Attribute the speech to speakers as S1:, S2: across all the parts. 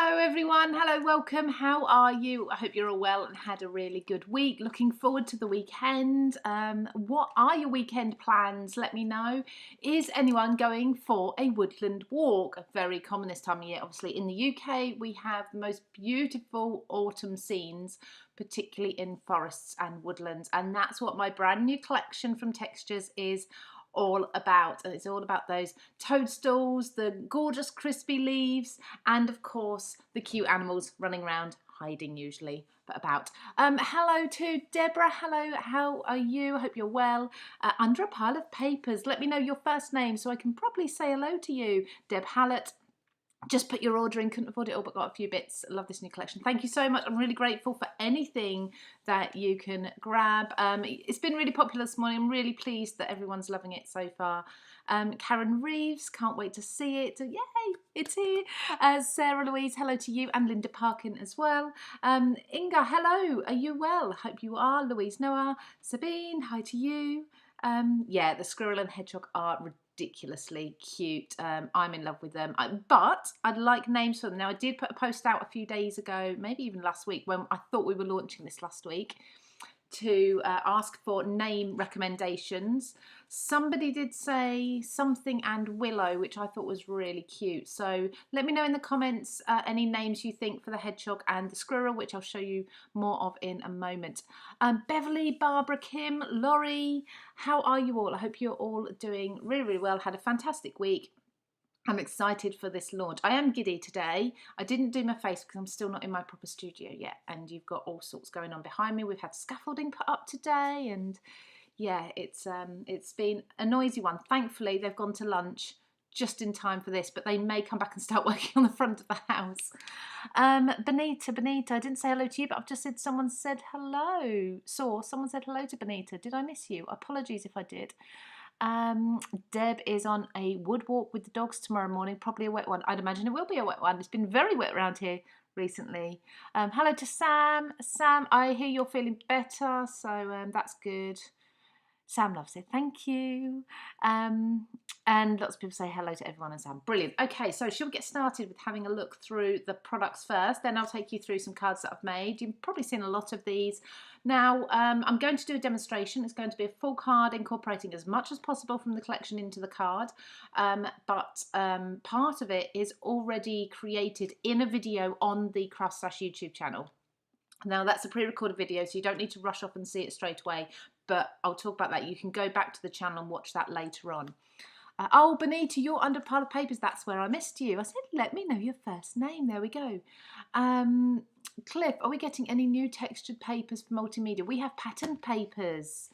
S1: Hello everyone, hello, welcome, how are you? I hope you're all well and had a really good week. Looking forward to the weekend. What are your weekend plans? Let me know. Is anyone going for a woodland walk? Very common this time of year. Obviously in the UK we have the most beautiful autumn scenes, particularly in forests and woodlands, and that's what my brand new collection from Textures is all about. And it's all about those toadstools, the gorgeous crispy leaves, and of course the cute animals running around, hiding usually, but about. Hello to Deborah. Hello, how are you? I hope you're well. Under a pile of papers, let me know your first name so I can probably say hello to you. Deb Hallett. Just put your order in, couldn't afford it all but got a few bits. Love this new collection. Thank you so much. I'm really grateful for anything that you can grab. It's been really popular this morning. I'm really pleased that everyone's loving it so far. Karen Reeves, can't wait to see it. Yay, it's here. Sarah Louise, hello to you, and Linda Parkin as well. Inga, hello, are you well? Hope you are. Louise Noah, Sabine, hi to you. Yeah, the squirrel and hedgehog are ridiculously cute. I'm in love with them, but I'd like names for them. Now I did put a post out a few days ago, maybe even last week, when I thought we were launching this last week, to ask for name recommendations. Somebody did say something and Willow, which I thought was really cute. So let me know in the comments any names you think for the hedgehog and the squirrel, which I'll show you more of in a moment. Beverly, Barbara, Kim, Laurie, how are you all? I hope you're all doing really, really well. Had a fantastic week. I'm excited for this launch. I am giddy today. I didn't do my face because I'm still not in my proper studio yet, and you've got all sorts going on behind me. We've had scaffolding put up today, and yeah, it's been a noisy one. Thankfully, they've gone to lunch just in time for this, but they may come back and start working on the front of the house. Benita, I didn't say hello to you, but I've just said someone said hello. Someone said hello to Benita. Did I miss you? Apologies if I did. Deb is on a wood walk with the dogs tomorrow morning, probably a wet one. I'd imagine it will be a wet one. It's been very wet around here recently. Hello to Sam. Sam, I hear you're feeling better, so that's good. Sam loves it, thank you. And lots of people say hello to everyone and Sam. Brilliant. Okay, so shall we get started with having a look through the products first? Then I'll take you through some cards that I've made. You've probably seen a lot of these. Now, I'm going to do a demonstration. It's going to be a full card incorporating as much as possible from the collection into the card. But part of it is already created in a video on the CraftStash YouTube channel. Now, that's a pre-recorded video, so you don't need to rush off and see it straight away, but I'll talk about that. You can go back to the channel and watch that later on. Oh, Benita, you're under a pile of papers. That's where I missed you. I said, let me know your first name. There we go. Cliff, are we getting any new textured papers for multimedia? We have patterned papers.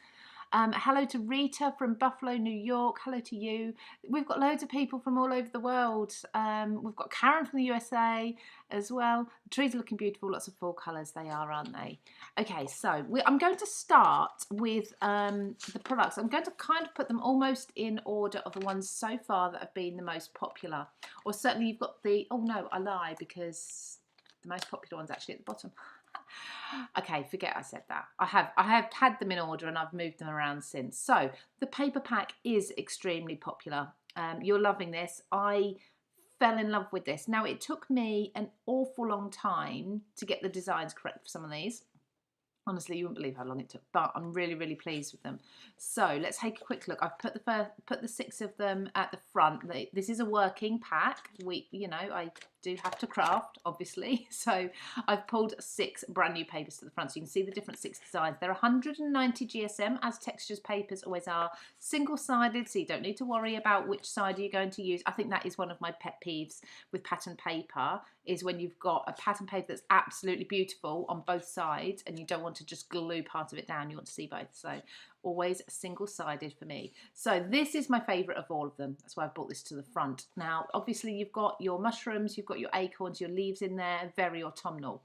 S1: Hello to Rita from Buffalo, New York. Hello to you. We've got loads of people from all over the world. We've got Karen from the USA as well. The trees are looking beautiful. Lots of fall colours they are, aren't they? Okay, so I'm going to start with the products. I'm going to kind of put them almost in order of the ones so far that have been the most popular. Or certainly you've got the, oh no, I lie, because the most popular one's actually at the bottom. Okay, forget I said that. I have had them in order and I've moved them around since. So the paper pack is extremely popular. You're loving this. I fell in love with this. Now, it took me an awful long time to get the designs correct for some of these. Honestly, you wouldn't believe how long it took, but I'm really, really pleased with them. So let's take a quick look. I've put the 6 of them at the front. This is a working pack. I do have to craft, obviously. So I've pulled 6 brand new papers to the front, so you can see the different 6 designs. They're 190 GSM, as Textures papers always are. Single-sided, so you don't need to worry about which side you're going to use. I think that is one of my pet peeves with pattern paper, is when you've got a pattern paper that's absolutely beautiful on both sides and you don't want to just glue part of it down, you want to see both. So always single-sided for me. So this is my favourite of all of them. That's why I brought this to the front. Now, obviously you've got your mushrooms, you've got your acorns, your leaves in there, very autumnal.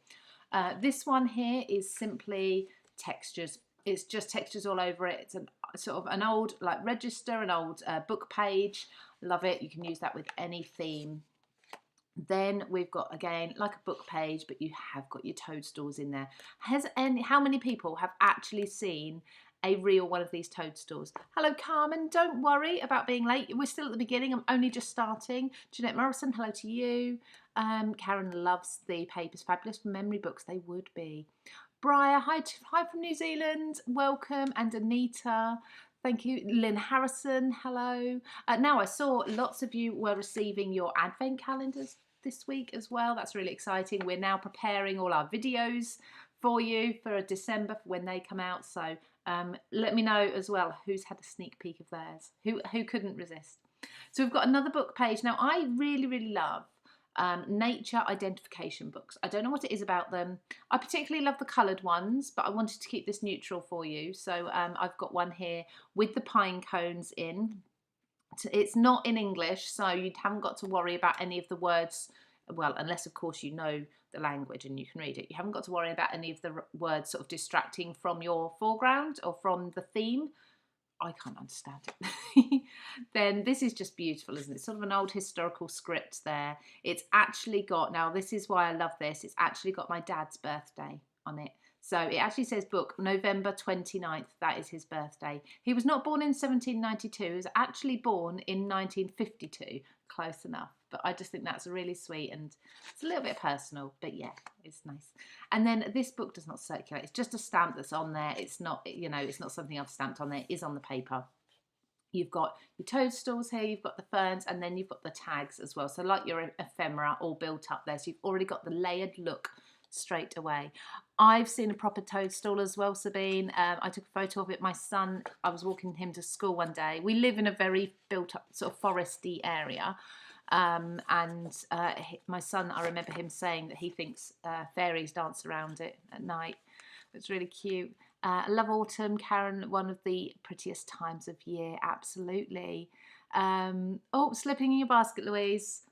S1: This one here is simply textures. It's just textures all over it. It's sort of an old like register, an old book page. Love it. You can use that with any theme. Then we've got, again, like a book page, but you have got your toadstools in there. How many people have actually seen a real one of these toadstools. Hello, Carmen. Don't worry about being late. We're still at the beginning. I'm only just starting. Jeanette Morrison, hello to you. Karen loves the papers. Fabulous for memory books. They would be. Briar, hi from New Zealand. Welcome. And Anita. Thank you. Lynn Harrison, hello. Now, I saw lots of you were receiving your advent calendars this week as well. That's really exciting. We're now preparing all our videos for you for December for when they come out. So let me know as well who's had a sneak peek of theirs. Who couldn't resist? So we've got another book page. Now, I really, really love nature identification books. I don't know what it is about them. I particularly love the coloured ones, but I wanted to keep this neutral for you. So I've got one here with the pine cones in. It's not in English, so you haven't got to worry about any of the words. Well, unless of course you know the language and you can read it. You haven't got to worry about any of the words sort of distracting from your foreground or from the theme. I can't understand it. Then this is just beautiful, isn't it? Sort of an old historical script there. It's actually got, now this is why I love this, it's actually got my dad's birthday on it. So it actually says book November 29th, that is his birthday. He was not born in 1792, he was actually born in 1952, close enough. But I just think that's really sweet and it's a little bit personal, but yeah, it's nice. And then this book does not circulate. It's just a stamp that's on there. It's not, you know, it's not something I've stamped on there. It is on the paper. You've got your toadstools here, you've got the ferns, and then you've got the tags as well. So like your ephemera all built up there. So you've already got the layered look straight away. I've seen a proper toadstool as well, Sabine. I took a photo of it. My son, I was walking him to school one day. We live in a very built up sort of foresty area. My son, I remember him saying that he thinks fairies dance around it at night. It's really cute. I love autumn, Karen, one of the prettiest times of year, absolutely. Oh, slipping in your basket, Louise.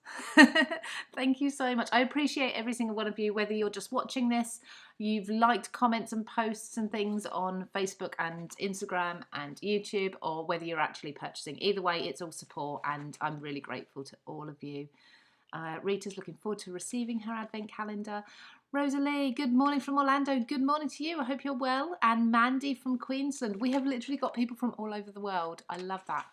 S1: Thank you so much. I appreciate every single one of you, whether you're just watching this, you've liked comments and posts and things on Facebook and Instagram and YouTube, or whether you're actually purchasing. Either way, it's all support and I'm really grateful to all of you. Rita's looking forward to receiving her advent calendar. Rosalie, good morning from Orlando. Good morning to you. I hope you're well. And Mandy from Queensland. We have literally got people from all over the world. I love that.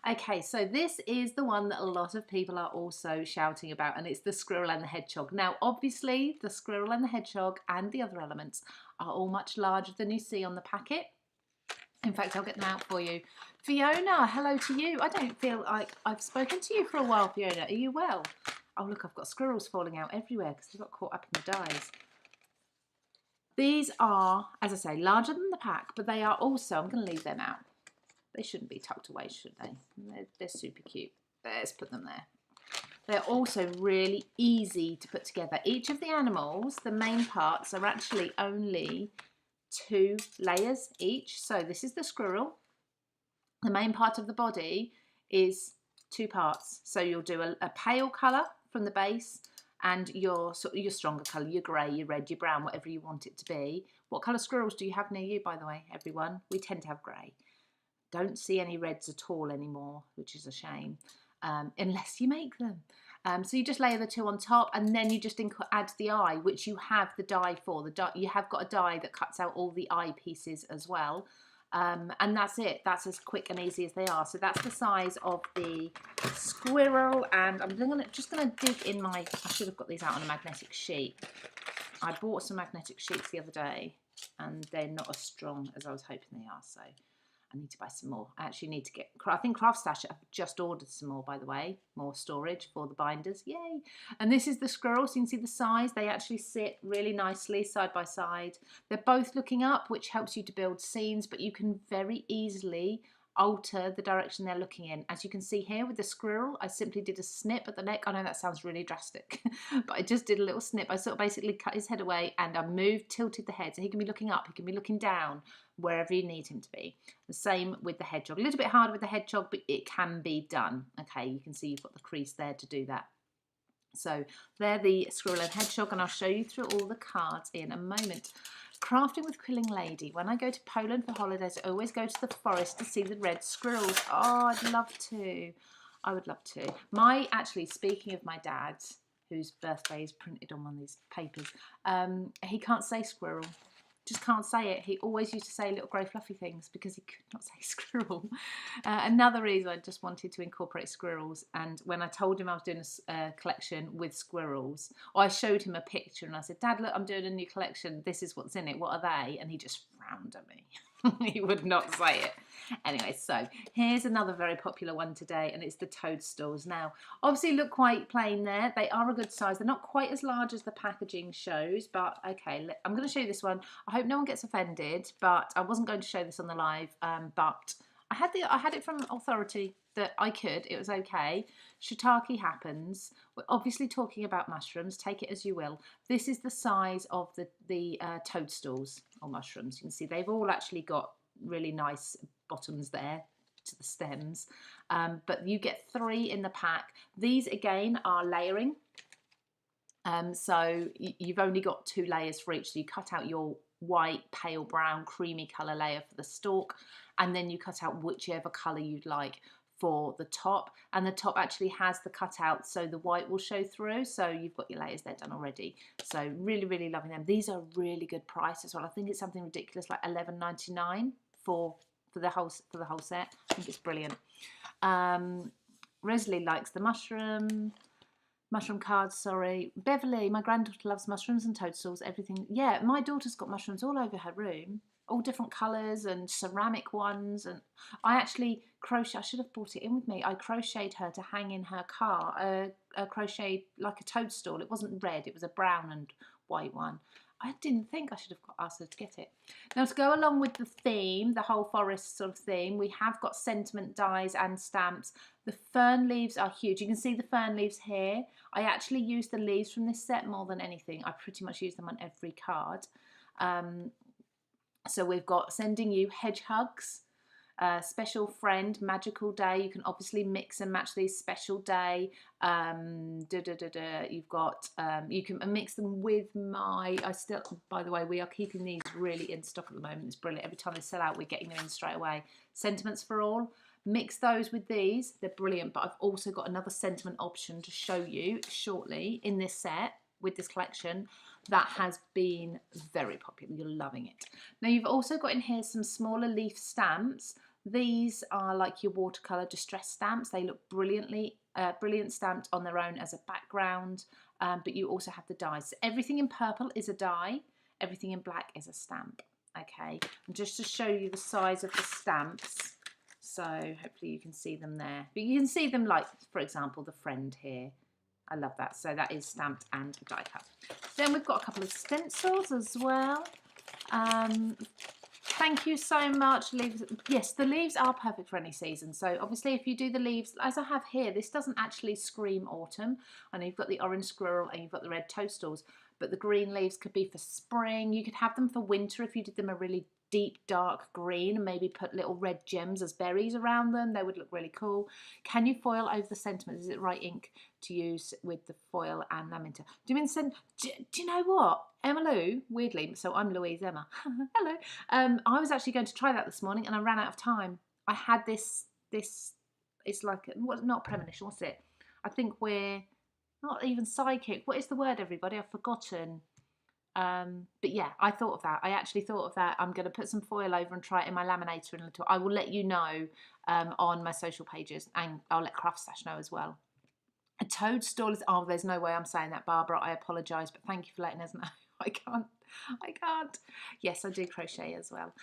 S1: Okay, so this is the one that a lot of people are also shouting about, and it's the squirrel and the hedgehog. Now, obviously, the squirrel and the hedgehog and the other elements are all much larger than you see on the packet. In fact, I'll get them out for you. Fiona, hello to you. I don't feel like I've spoken to you for a while, Fiona. Are you well? Oh, look, I've got squirrels falling out everywhere because they got caught up in the dyes. These are, as I say, larger than the pack, but they are also, I'm going to leave them out. They shouldn't be tucked away, should they? They're super cute. Let's put them there. They're also really easy to put together. Each of the animals, the main parts, are actually only 2 layers each. So this is the squirrel. The main part of the body is 2 parts. So you'll do a pale colour from the base and your stronger colour, your grey, your red, your brown, whatever you want it to be. What colour squirrels do you have near you, by the way, everyone? We tend to have grey. Don't see any reds at all anymore, which is a shame, unless you make them. So you just layer the 2 on top, and then you just add the eye, which you have the die for. You have got a die that cuts out all the eye pieces as well. And that's it. That's as quick and easy as they are. So that's the size of the squirrel. And I'm just going to dig in I should have got these out on a magnetic sheet. I bought some magnetic sheets the other day, and they're not as strong as I was hoping they are. So I need to buy some more. I actually need to I think CraftStash have just ordered some more, by the way. More storage for the binders. Yay! And this is the squirrel, so you can see the size. They actually sit really nicely side by side. They're both looking up, which helps you to build scenes, but you can very easily alter the direction they're looking in. As you can see here with the squirrel, I simply did a snip at the neck. I know that sounds really drastic, but I just did a little snip. I sort of basically cut his head away and I tilted the head. So he can be looking up, he can be looking down, wherever you need him to be. The same with the hedgehog. A little bit harder with the hedgehog, but it can be done. Okay, you can see you've got the crease there to do that. So they're the squirrel and hedgehog, and I'll show you through all the cards in a moment. Crafting with Quilling Lady. When I go to Poland for holidays, I always go to the forest to see the red squirrels. Oh, I'd love to. I would love to. Actually, speaking of my dad, whose birthday is printed on one of these papers, he can't say squirrel. just can't say it. He always used to say little grey fluffy things because he could not say squirrel. Another reason I just wanted to incorporate squirrels, and when I told him I was doing a collection with squirrels, I showed him a picture and I said, Dad, look, I'm doing a new collection. This is what's in it. What are they? And he just frowned at me. He would not say it. Anyway, so here's another very popular one today, and it's the toadstools. Now, obviously look quite plain there. They are a good size. They're not quite as large as the packaging shows, but okay, I'm going to show you this one. I hope no one gets offended, but I wasn't going to show this on the live, but I had it from authority that I could. It was okay. Shiitake happens. We're obviously talking about mushrooms. Take it as you will. This is the size of the toadstools or mushrooms. You can see they've all actually got really nice bottoms there to the stems, but you get 3 in the pack. These again are layering, so you've only got 2 layers for each. So you cut out your white, pale brown, creamy colour layer for the stalk, and then you cut out whichever colour you'd like for the top, and the top actually has the cutout so the white will show through, so you've got your layers there done already. So really loving them. These are a really good price as well. I think it's something ridiculous like $11.99 for the whole set. I think it's brilliant. Resley likes the mushroom cards, sorry. Beverly, my granddaughter loves mushrooms and toadstools, everything. Yeah, my daughter's got mushrooms all over her room, all different colours and ceramic ones. And I actually crochet, I should have brought it in with me. I crocheted her to hang in her car, a crochet like a toadstool. It wasn't red, it was a brown and white one. I didn't think I should have asked her to get it. Now, to go along with the theme, the whole forest sort of theme, we have got sentiment dies and stamps. The fern leaves are huge. You can see the fern leaves here. I actually use the leaves from this set more than anything. I pretty much use them on every card. So we've got sending you hedge hugs, special friend, magical day. You can obviously mix and match these, special day. You've got you can mix them with by the way, we are keeping these really in stock at the moment. It's brilliant. Every time they sell out, we're getting them in straight away. Sentiments for all. Mix those with these. They're brilliant. But I've also got another sentiment option to show you shortly in this set with this collection that has been very popular. You're loving it. Now, you've also got in here some smaller leaf stamps. These are like your watercolour distress stamps. They look brilliant stamped on their own as a background, but you also have the dies. So everything in purple is a die, everything in black is a stamp. Okay, and just to show you the size of the stamps, so hopefully you can see them there. But you can see them, like, for example, the friend here. I love that. So that is stamped and die cut. Then we've got a couple of stencils as well. Thank you so much, leaves. Yes, the leaves are perfect for any season. So obviously if you do the leaves, as I have here, this doesn't actually scream autumn. I know you've got the orange squirrel and you've got the red toadstools, but the green leaves could be for spring. You could have them for winter if you did them a really deep dark green and maybe put little red gems as berries around them. They would look really cool. Can you foil over the sentiments? Is it right ink to use with the foil and lamenta? Do you mean do you know what, Emma Lou, weirdly, so I'm Louise Emma. Hello. I was actually going to try that this morning and I ran out of time. I had this it's like, not premonition, what's it? I think we're not even psychic. What is the word, everybody? I've forgotten. But yeah, I thought of that. I actually thought of that. I'm going to put some foil over and try it in my laminator in a little. I will let you know on my social pages, and I'll let CraftStash know as well. A toadstool is, oh, there's no way I'm saying that, Barbara. I apologise, but thank you for letting us know. I can't. Yes, I do crochet as well.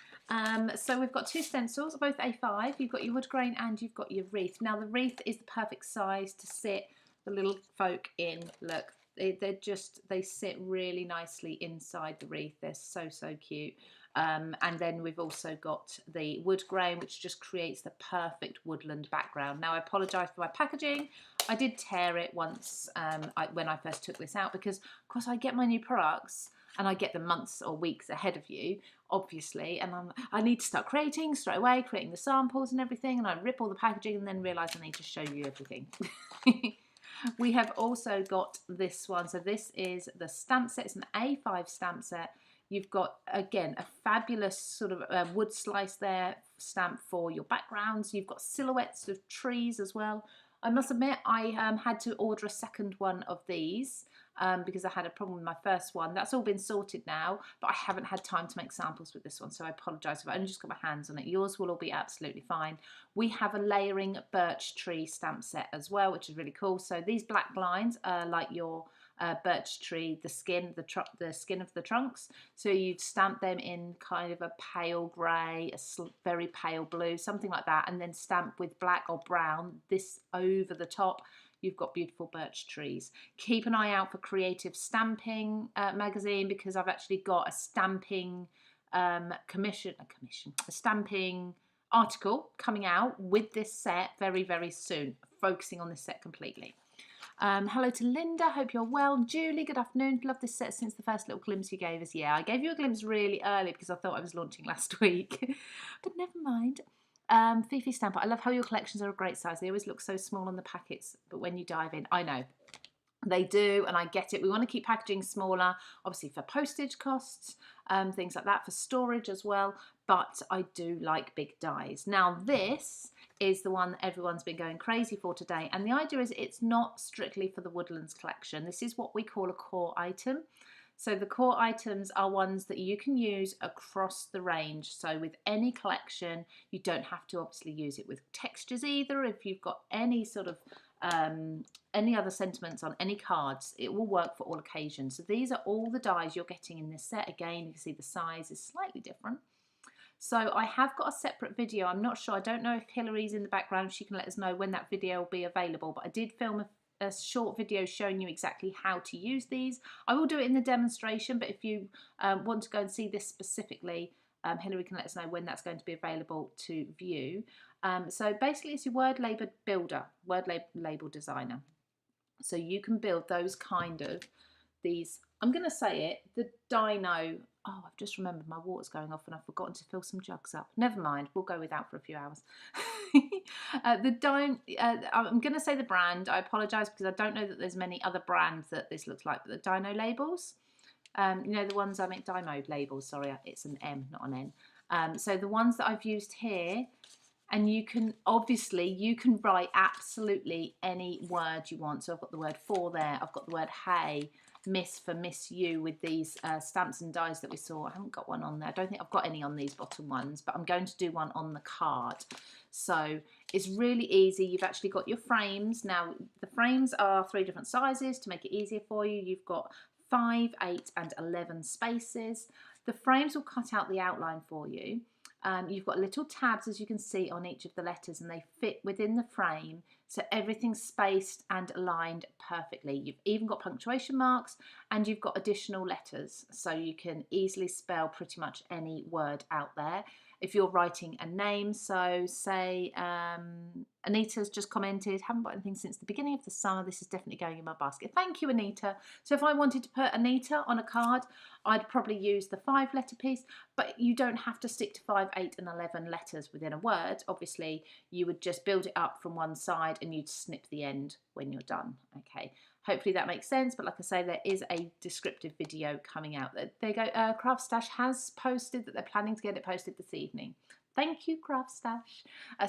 S1: So we've got 2 stencils, both A5. You've got your wood grain and you've got your wreath. Now the wreath is the perfect size to sit the little folk in. Look. They sit really nicely inside the wreath. They're so cute. And then we've also got the wood grain, which just creates the perfect woodland background. Now I apologise for my packaging. I did tear it once when I first took this out, because of course I get my new products and I get them months or weeks ahead of you, obviously, and I need to start creating straight away, creating the samples and everything, and I rip all the packaging and then realise I need to show you everything. We have also got this one. So this is the stamp set. It's an A5 stamp set. You've got, again, a fabulous sort of wood slice there, stamp for your backgrounds. You've got silhouettes of trees as well. I must admit, I had to order a second one of these because I had a problem with my first one. That's all been sorted now, but I haven't had time to make samples with this one, so I apologise if I only just got my hands on it. Yours will all be absolutely fine. We have a layering birch tree stamp set as well, which is really cool. So these black lines are like your birch tree, the skin of the trunks. So you'd stamp them in kind of a pale grey, a very pale blue, something like that, and then stamp with black or brown this over the top. You've got beautiful birch trees. Keep an eye out for Creative Stamping magazine, because I've actually got a stamping a stamping article coming out with this set very, very soon, focusing on this set completely. Hello to Linda, hope you're well. Julie, good afternoon. Love this set since the first little glimpse you gave us. Yeah, I gave you a glimpse really early because I thought I was launching last week, but never mind. Fifi Stamper, I love how your collections are a great size. They always look so small on the packets, but when you dive in, I know. They do, and I get it. We want to keep packaging smaller, obviously for postage costs, things like that, for storage as well, but I do like big dies. Now this is the one that everyone's been going crazy for today, and the idea is it's not strictly for the Woodlands collection. This is what we call a core item. So the core items are ones that you can use across the range. So with any collection, you don't have to obviously use it with textures either. If you've got any sort of any other sentiments on any cards, it will work for all occasions. So these are all the dies you're getting in this set. Again, you can see the size is slightly different. So I have got a separate video. I'm not sure, I don't know if Hillary's in the background. She can let us know when that video will be available, but I did film a short video showing you exactly how to use these. I will do it in the demonstration, but if you want to go and see this specifically, Hillary can let us know when that's going to be available to view. So basically it's your word label builder, word label designer. So you can build those kind of, these, I'm going to say it, the dino, oh, I've just remembered my water's going off and I've forgotten to fill some jugs up. Never mind, we'll go without for a few hours. I'm going to say the brand. I apologise because I don't know that there's many other brands that this looks like, but the dino labels, you know, the ones I make, dino labels, sorry, it's an M, not an N. So the ones that I've used here, and you can, obviously, you can write absolutely any word you want. So I've got the word for there, I've got the word hey, miss for miss you with these stamps and dies that we saw. I haven't got one on there. I don't think I've got any on these bottom ones, but I'm going to do one on the card. So it's really easy. You've actually got your frames. Now, the frames are 3 different sizes to make it easier for you. You've got 5, 8 and 11 spaces. The frames will cut out the outline for you. You've got little tabs, as you can see, on each of the letters, and they fit within the frame, so everything's spaced and aligned perfectly. You've even got punctuation marks, and you've got additional letters, so you can easily spell pretty much any word out there. If you're writing a name, so say Anita's just commented, haven't bought anything since the beginning of the summer, this is definitely going in my basket. Thank you, Anita. So if I wanted to put Anita on a card, I'd probably use the 5-letter piece, but you don't have to stick to 5, 8 and 11 letters within a word. Obviously, you would just build it up from one side and you'd snip the end when you're done. Okay, hopefully that makes sense, but like I say, there is a descriptive video coming out. There you go, CraftStash has posted that they're planning to get it posted this evening. Thank you, CraftStash.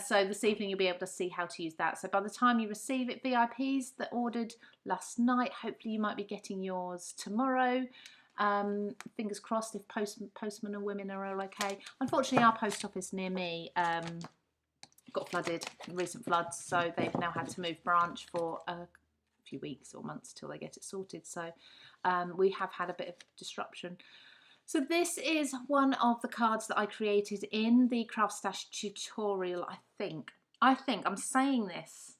S1: So this evening you'll be able to see how to use that. So by the time you receive it, VIPs that ordered last night, hopefully you might be getting yours tomorrow. Fingers crossed if postmen and women are all okay. Unfortunately, our post office near me got flooded, recent floods, so they've now had to move branch for a few weeks or months till they get it sorted. So we have had a bit of disruption. So this is one of the cards that I created in the CraftStash tutorial, I think. I'm saying this.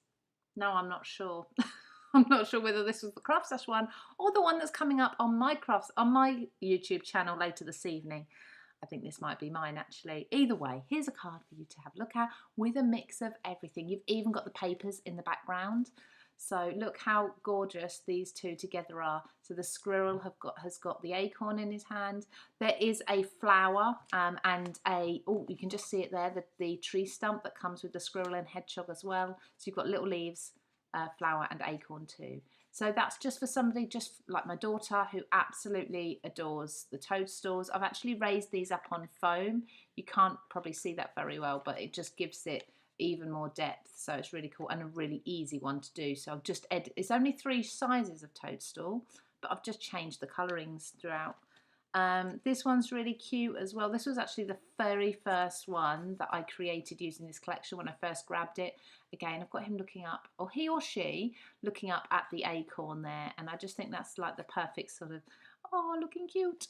S1: No, I'm not sure. I'm not sure whether this was the CraftStash one or the one that's coming up on my YouTube channel later this evening. I think this might be mine, actually. Either way, here's a card for you to have a look at with a mix of everything. You've even got the papers in the background. So look how gorgeous these two together are. So the squirrel has got the acorn in his hand. There is a flower and oh, you can just see it there, the tree stump that comes with the squirrel and hedgehog as well. So you've got little leaves, flower and acorn too. So that's just for somebody just like my daughter who absolutely adores the toadstools. I've actually raised these up on foam. You can't probably see that very well, but it just gives it even more depth, so it's really cool and a really easy one to do. So I've just it's only 3 sizes of toadstool, but I've just changed the colourings throughout. This one's really cute as well. This was actually the very first one that I created using this collection when I first grabbed it. Again, I've got him looking up, or he or she looking up at the acorn there, and I just think that's like the perfect sort of, oh, looking cute.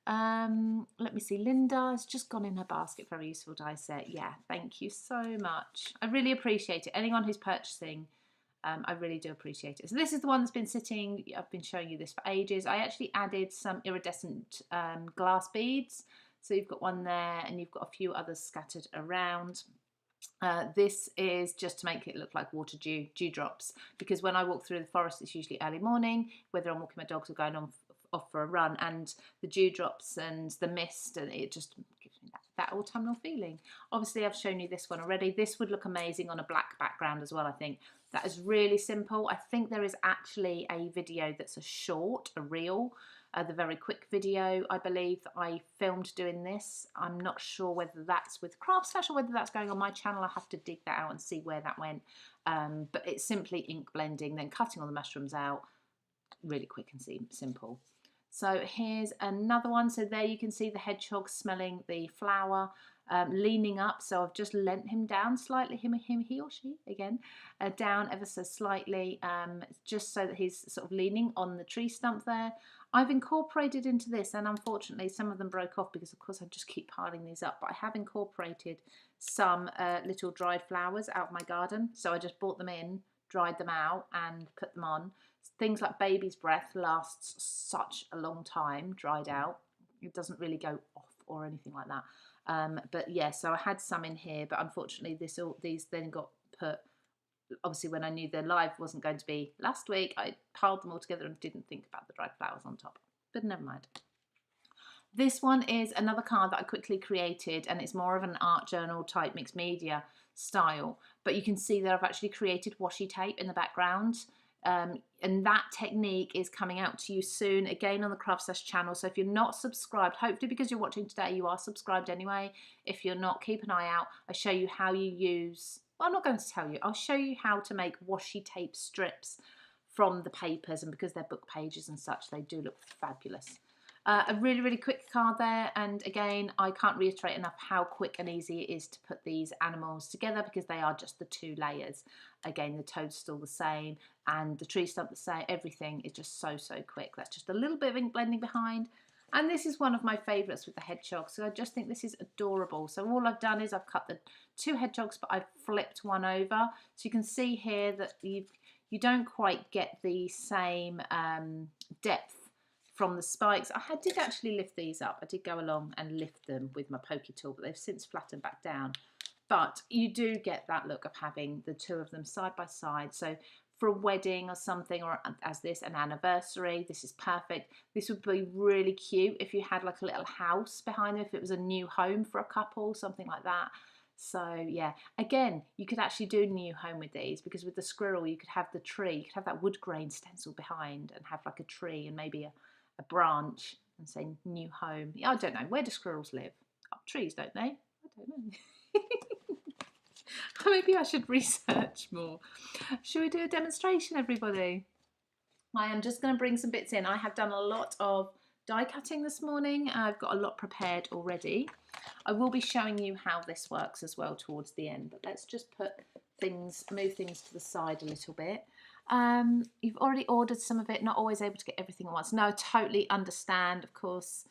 S1: Let me see, Linda has just gone in her basket. Very useful die set. Yeah, thank you so much. I really appreciate it. Anyone who's purchasing, I really do appreciate it. So this is the one that's been sitting. I've been showing you this for ages. I actually added some iridescent glass beads. So you've got one there and you've got a few others scattered around. This is just to make it look like water dewdrops, because when I walk through the forest, it's usually early morning, whether I'm walking my dogs or going off for a run, and the dewdrops and the mist, and it just gives me that autumnal feeling. Obviously I've shown you this one already. This would look amazing on a black background as well. I think that is really simple. I think there is actually a video that's a short, a reel, the very quick video I believe that I filmed doing this. I'm not sure whether that's with CraftStash or whether that's going on my channel. I have to dig that out and see where that went, but it's simply ink blending, then cutting all the mushrooms out, really quick and simple. So here's another one. So there you can see the hedgehog smelling the flower, leaning up. So I've just leant him down slightly, he or she again, down ever so slightly, just so that he's sort of leaning on the tree stump there. I've incorporated into this, and unfortunately some of them broke off because of course I just keep piling these up, but I have incorporated some little dried flowers out of my garden. So I just bought them in, dried them out and put them on. Things like baby's breath lasts such a long time, dried out. It doesn't really go off or anything like that. But yeah, so I had some in here, but unfortunately these then got put, obviously when I knew the live wasn't going to be last week, I piled them all together and didn't think about the dried flowers on top, but never mind. This one is another card that I quickly created, and it's more of an art journal type mixed media style, but you can see that I've actually created washi tape in the background. And that technique is coming out to you soon, again on the CraftStash channel. So if you're not subscribed, hopefully because you're watching today you are subscribed anyway. If you're not, keep an eye out. I show you how you use, well, I'm not going to tell you, I'll show you how to make washi tape strips from the papers, and because they're book pages and such, they do look fabulous. A really, really quick card there, and again, I can't reiterate enough how quick and easy it is to put these animals together, because they are just the 2 layers. Again, the toad's still the same, and the tree stump the same. Everything is just so quick. That's just a little bit of ink blending behind. And this is one of my favourites with the hedgehog, so I just think this is adorable. So all I've done is I've cut the 2 hedgehogs, but I've flipped one over. So you can see here that you don't quite get the same depth from the spikes. I did actually lift these up. I did go along and lift them with my pokey tool, but they've since flattened back down. But you do get that look of having the 2 of them side by side. So for a wedding or something, or as this, an anniversary, this is perfect. This would be really cute if you had like a little house behind them, if it was a new home for a couple, something like that. So yeah, again, you could actually do a new home with these, because with the squirrel you could have the tree, you could have that wood grain stencil behind and have like a tree and maybe a branch and say new home. I don't know, where do squirrels live? Up trees, don't they? I don't know. Maybe I should research more. Should we do a demonstration, everybody? I am just going to bring some bits in. I have done a lot of die cutting this morning. I've got a lot prepared already. I will be showing you how this works as well towards the end, but let's just move things to the side a little bit. You've already ordered some of it, not always able to get everything at once. No, totally understand, of course.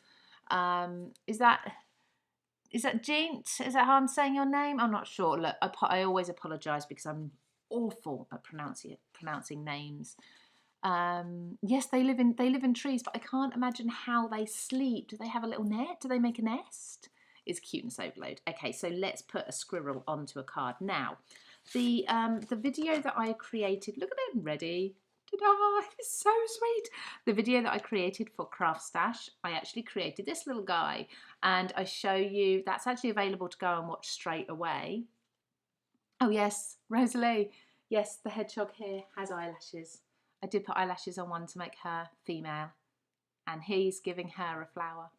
S1: Is that Jean? Is that how I'm saying your name? I'm not sure. Look, I always apologise because I'm awful at pronouncing names. Yes, they live in trees, but I can't imagine how they sleep. Do they have a little net? Do they make a nest? It's cuteness overload. Okay, so let's put a squirrel onto a card now. The video that I created, look at it, ready. Ta-da, it's so sweet. The video that I created for CraftStash, I actually created this little guy, and I show you, that's actually available to go and watch straight away. Oh yes, Rosalie. Yes, the hedgehog here has eyelashes. I did put eyelashes on one to make her female, and he's giving her a flower.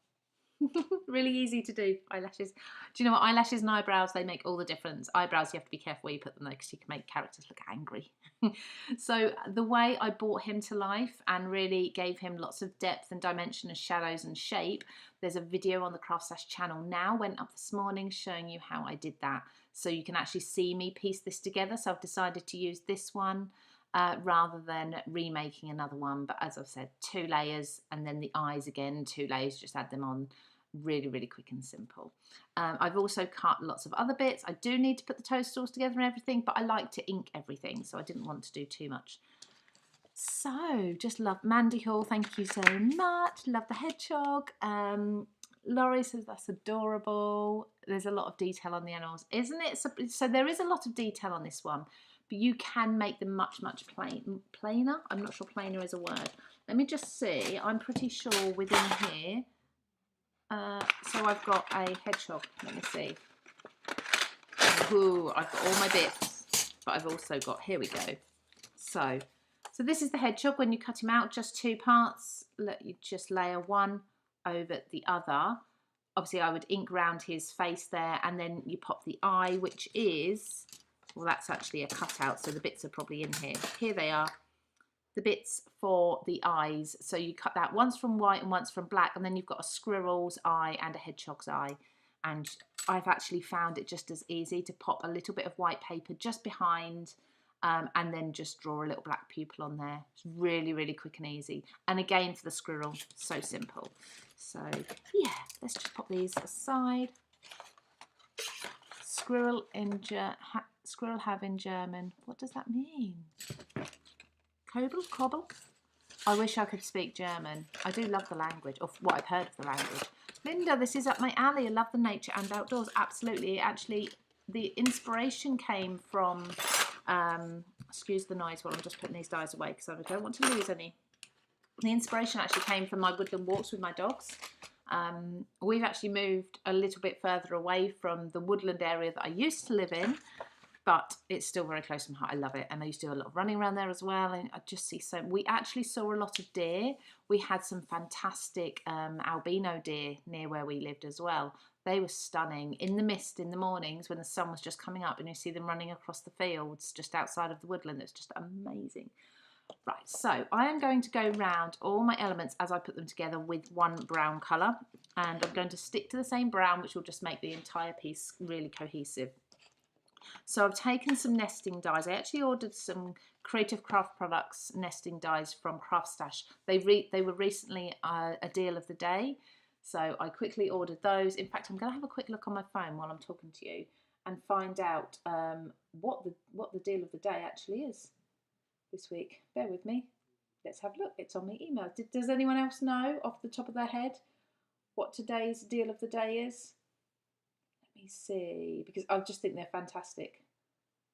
S1: Really easy to do, eyelashes. Do you know what? Eyelashes and eyebrows, they make all the difference. Eyebrows, you have to be careful where you put them though, because you can make characters look angry. So the way I brought him to life and really gave him lots of depth and dimension and shadows and shape, there's a video on the CraftStash channel now, went up this morning, showing you how I did that. So you can actually see me piece this together. So I've decided to use this one rather than remaking another one. But as I've said, 2 layers, and then the eyes again, 2 layers, just add them on. Really, really quick and simple. I've also cut lots of other bits. I do need to put the toadstools together and everything, but I like to ink everything, so I didn't want to do too much. So, just love Mandy Hall, thank you so much. Love the hedgehog. Laurie says that's adorable. There's a lot of detail on the animals, isn't it? So there is a lot of detail on this one, but you can make them much, much plainer. I'm not sure plainer is a word. Let me just see. I'm pretty sure within here. So I've got a hedgehog. Let me see. Ooh, I've got all my bits, but I've also got, here we go. So this is the hedgehog. When you cut him out, just 2 parts. You just layer one over the other. Obviously, I would ink round his face there, and then you pop the eye, which is, well, that's actually a cutout, so the bits are probably in here. Here they are. The bits for the eyes, so you cut that once from white and once from black, and then you've got a squirrel's eye and a hedgehog's eye. And I've actually found it just as easy to pop a little bit of white paper just behind, and then just draw a little black pupil on there. It's really, really quick and easy. And again, for the squirrel, so simple. So yeah, let's just pop these aside. Squirrel have in German. What does that mean? Cobble? I wish I could speak German. I do love the language, or what I've heard of the language. Linda, this is up my alley. I love the nature and outdoors. Absolutely. Actually, the inspiration came from, excuse the noise while I'm just putting these dies away because I don't want to lose any. The inspiration actually came from my woodland walks with my dogs. We've actually moved a little bit further away from the woodland area that I used to live in, but it's still very close to my heart. I love it. And I used to do a lot of running around there as well. And I just see we actually saw a lot of deer. We had some fantastic albino deer near where we lived as well. They were stunning in the mist in the mornings when the sun was just coming up, and you see them running across the fields just outside of the woodland. It's just amazing. Right, so I am going to go round all my elements as I put them together with one brown colour. And I'm going to stick to the same brown, which will just make the entire piece really cohesive. So I've taken some nesting dies. I actually ordered some Creative Craft Products nesting dies from CraftStash. They were recently a deal of the day, so I quickly ordered those. In fact, I'm going to have a quick look on my phone while I'm talking to you and find out what the deal of the day actually is this week. Bear with me. Let's have a look. It's on my email. Does anyone else know off the top of their head what today's deal of the day is? Let me see, because I just think they're fantastic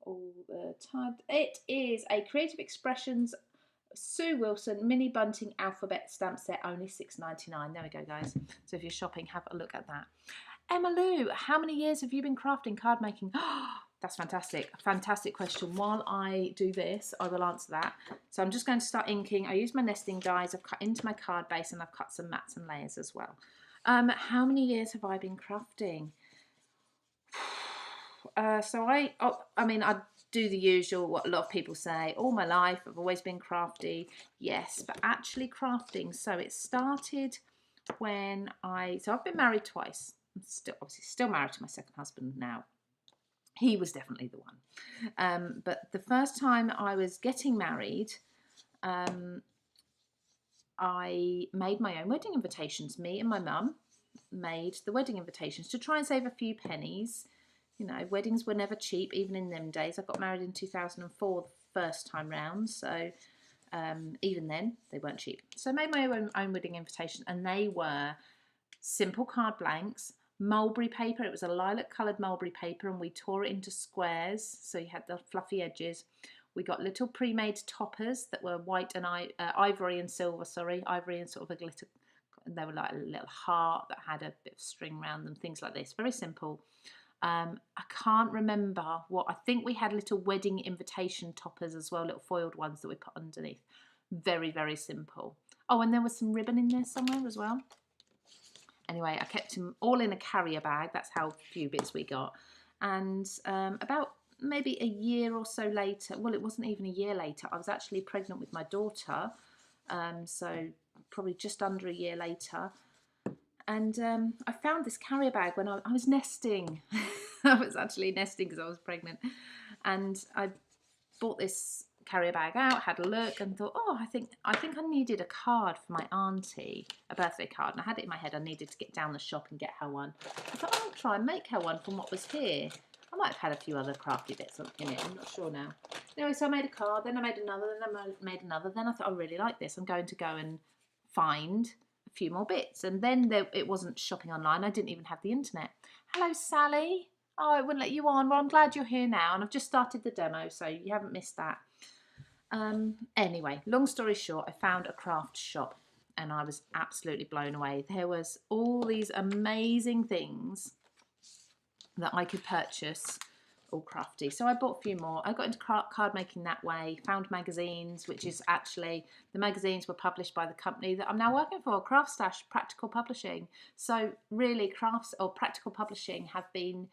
S1: all the time. It is a Creative Expressions Sue Wilson mini bunting alphabet stamp set, only $6.99. There we go, guys. So if you're shopping, have a look at that. Emma Lou, how many years have you been crafting card making? That's fantastic. Fantastic question. While I do this, I will answer that. So I'm just going to start inking. I use my nesting dies. I've cut into my card base, and I've cut some mats and layers as well. How many years have I been crafting? So I mean, I do the usual, what a lot of people say, all my life. I've always been crafty. Yes, but actually crafting. So it started when so I've been married twice. I'm obviously still married to my second husband now. He was definitely the one. But the first time I was getting married, I made my own wedding invitations. Me and my mum made the wedding invitations to try and save a few pennies. You know, weddings were never cheap, even in them days. I got married in 2004 the first time round, so even then they weren't cheap. So I made my own wedding invitation, and they were simple card blanks, mulberry paper. It was a lilac coloured mulberry paper, and we tore it into squares, so you had the fluffy edges. We got little pre-made toppers that were white and ivory and silver, ivory and sort of a glitter. They were like a little heart that had a bit of string around them, things like this. Very simple. I can't remember what, I think we had little wedding invitation toppers as well, little foiled ones that we put underneath. Very, very simple. Oh, and there was some ribbon in there somewhere as well. Anyway, I kept them all in a carrier bag. That's how few bits we got. And about maybe a year or so later, well, it wasn't even a year later, I was actually pregnant with my daughter. So probably just under a year later. And I found this carrier bag when I was nesting. I was actually nesting because I was pregnant. And I bought this carrier bag out, had a look, and thought, oh, I think I needed a card for my auntie, a birthday card. And I had it in my head I needed to get down the shop and get her one. I thought, oh, I'll try and make her one from what was here. I might have had a few other crafty bits in it, I'm not sure now. Anyway, so I made a card, then I made another, then I made another. Then I thought, I really like this. I'm going to go and find a few more bits. And then it wasn't shopping online. I didn't even have the internet. Hello, Sally. Oh, it wouldn't let you on. Well, I'm glad you're here now. And I've just started the demo, so you haven't missed that. Anyway, long story short, I found a craft shop and I was absolutely blown away. There was all these amazing things that I could purchase, all crafty. So I bought a few more. I got into card making that way, found magazines, which is actually, the magazines were published by the company that I'm now working for, CraftStash Practical Publishing. So really crafts or practical publishing have been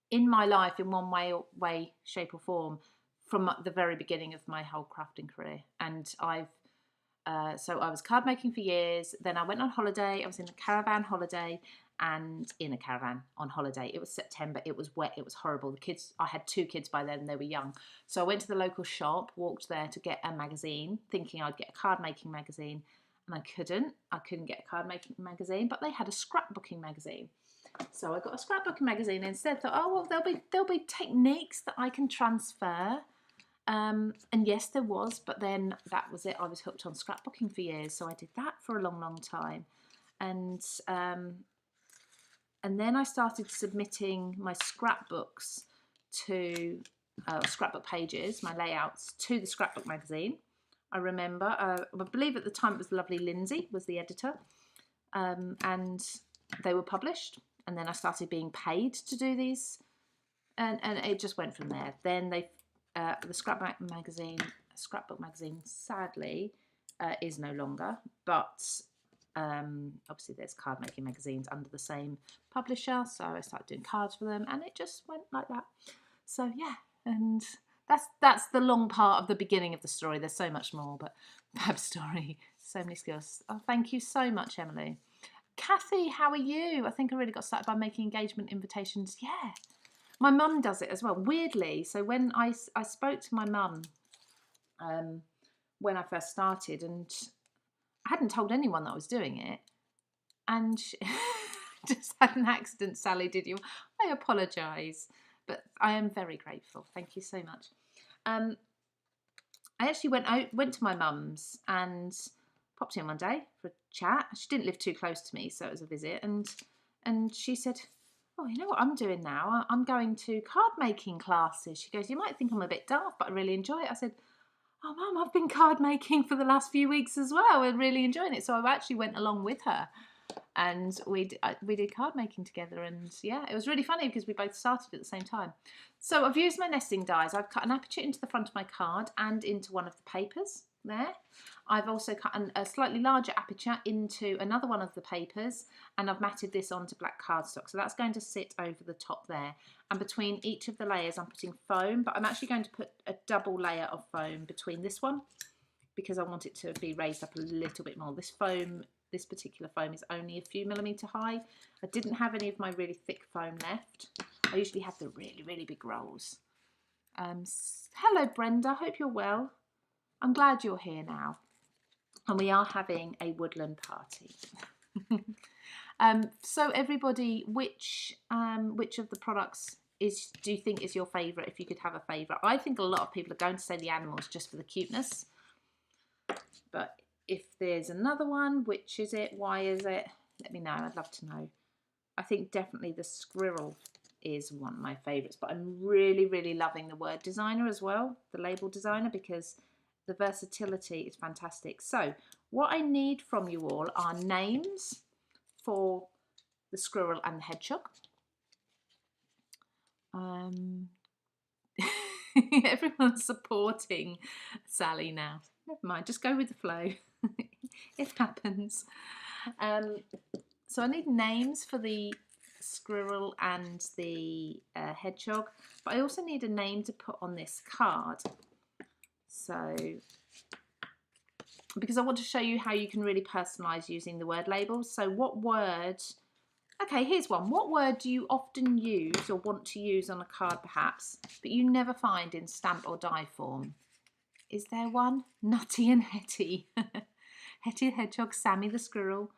S1: in my life in one way, shape or form from the very beginning of my whole crafting career. And so I was card making for years. Then I went on holiday. I was in a caravan holiday on holiday. It was September. It was wet. It was horrible. The kids, I had 2 kids by then and they were young. So I went to the local shop, walked there to get a magazine, thinking I'd get a card making magazine. And I couldn't get a card making magazine, but they had a scrapbooking magazine. So I got a scrapbooking magazine instead. Thought, oh well, there'll be techniques that I can transfer. And yes, there was, but then that was it. I was hooked on scrapbooking for years, so I did that for a long, long time. And then I started submitting my scrapbooks to scrapbook pages, my layouts, to the scrapbook magazine. I remember, I believe at the time it was the lovely Lindsay was the editor, and they were published. And then I started being paid to do these, and it just went from there. Then the scrapbook magazine, sadly, is no longer. But obviously, there's card making magazines under the same publisher, so I started doing cards for them, and it just went like that. So yeah, and that's the long part of the beginning of the story. There's so much more, but fab story, so many skills. Oh, thank you so much, Emily. Kathy, how are you? I think I really got started by making engagement invitations. Yeah, my mum does it as well, weirdly. So when I spoke to my mum when I first started, and I hadn't told anyone that I was doing it, and she just had an accident. Sally, did you? I apologise, but I am very grateful. Thank you so much. I actually went to my mum's and popped in one day for a chat. She didn't live too close to me, so it was a visit. And she said, oh, you know what I'm doing now? I'm going to card making classes. She goes, you might think I'm a bit daft, but I really enjoy it. I said, oh, Mum, I've been card making for the last few weeks as well and really enjoying it. So I actually went along with her, and we did card making together. And yeah, it was really funny because we both started at the same time. So I've used my nesting dies. I've cut an aperture into the front of my card and into one of the papers there. I've also cut a slightly larger aperture into another one of the papers, and I've matted this onto black cardstock. So that's going to sit over the top there. And between each of the layers, I'm putting foam, but I'm actually going to put a double layer of foam between this one because I want it to be raised up a little bit more. This particular foam is only a few millimetre high. I didn't have any of my really thick foam left. I usually have the really, really big rolls. Hello, Brenda. Hope you're well. I'm glad you're here now. And we are having a woodland party. So everybody, which of the products do you think is your favourite, if you could have a favourite? I think a lot of people are going to say the animals just for the cuteness. But if there's another one, which is it? Why is it? Let me know. I'd love to know. I think definitely the squirrel is one of my favourites. But I'm really, really loving the word designer as well, the label designer, because the versatility is fantastic. So what I need from you all are names for the squirrel and the hedgehog. Everyone's supporting Sally now. Never mind, just go with the flow. It happens. So I need names for the squirrel and the hedgehog, but I also need a name to put on this card. So, because I want to show you how you can really personalise using the word labels. So what word, okay, here's one. What word do you often use or want to use on a card perhaps, but you never find in stamp or die form? Is there one? Nutty and Hetty. Hetty the hedgehog, Sammy the squirrel.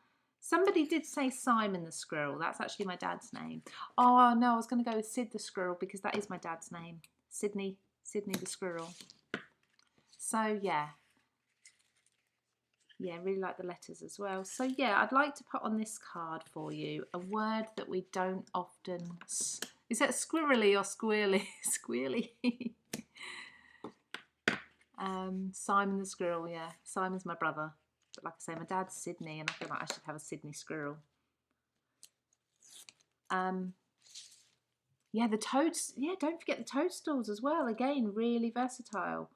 S1: Somebody did say Simon the squirrel. That's actually my dad's name. Oh no, I was going to go with Sid the squirrel because that is my dad's name. Sydney the squirrel. So yeah. Yeah, really like the letters as well. So yeah, I'd like to put on this card for you a word that we don't often... Is that squirrely or squealy? Squealy. Simon the squirrel, yeah. Simon's my brother. But like I say, my dad's Sydney, and I feel like I should have a Sydney squirrel. Yeah, the toads. Yeah, don't forget the toadstools as well. Again, really versatile.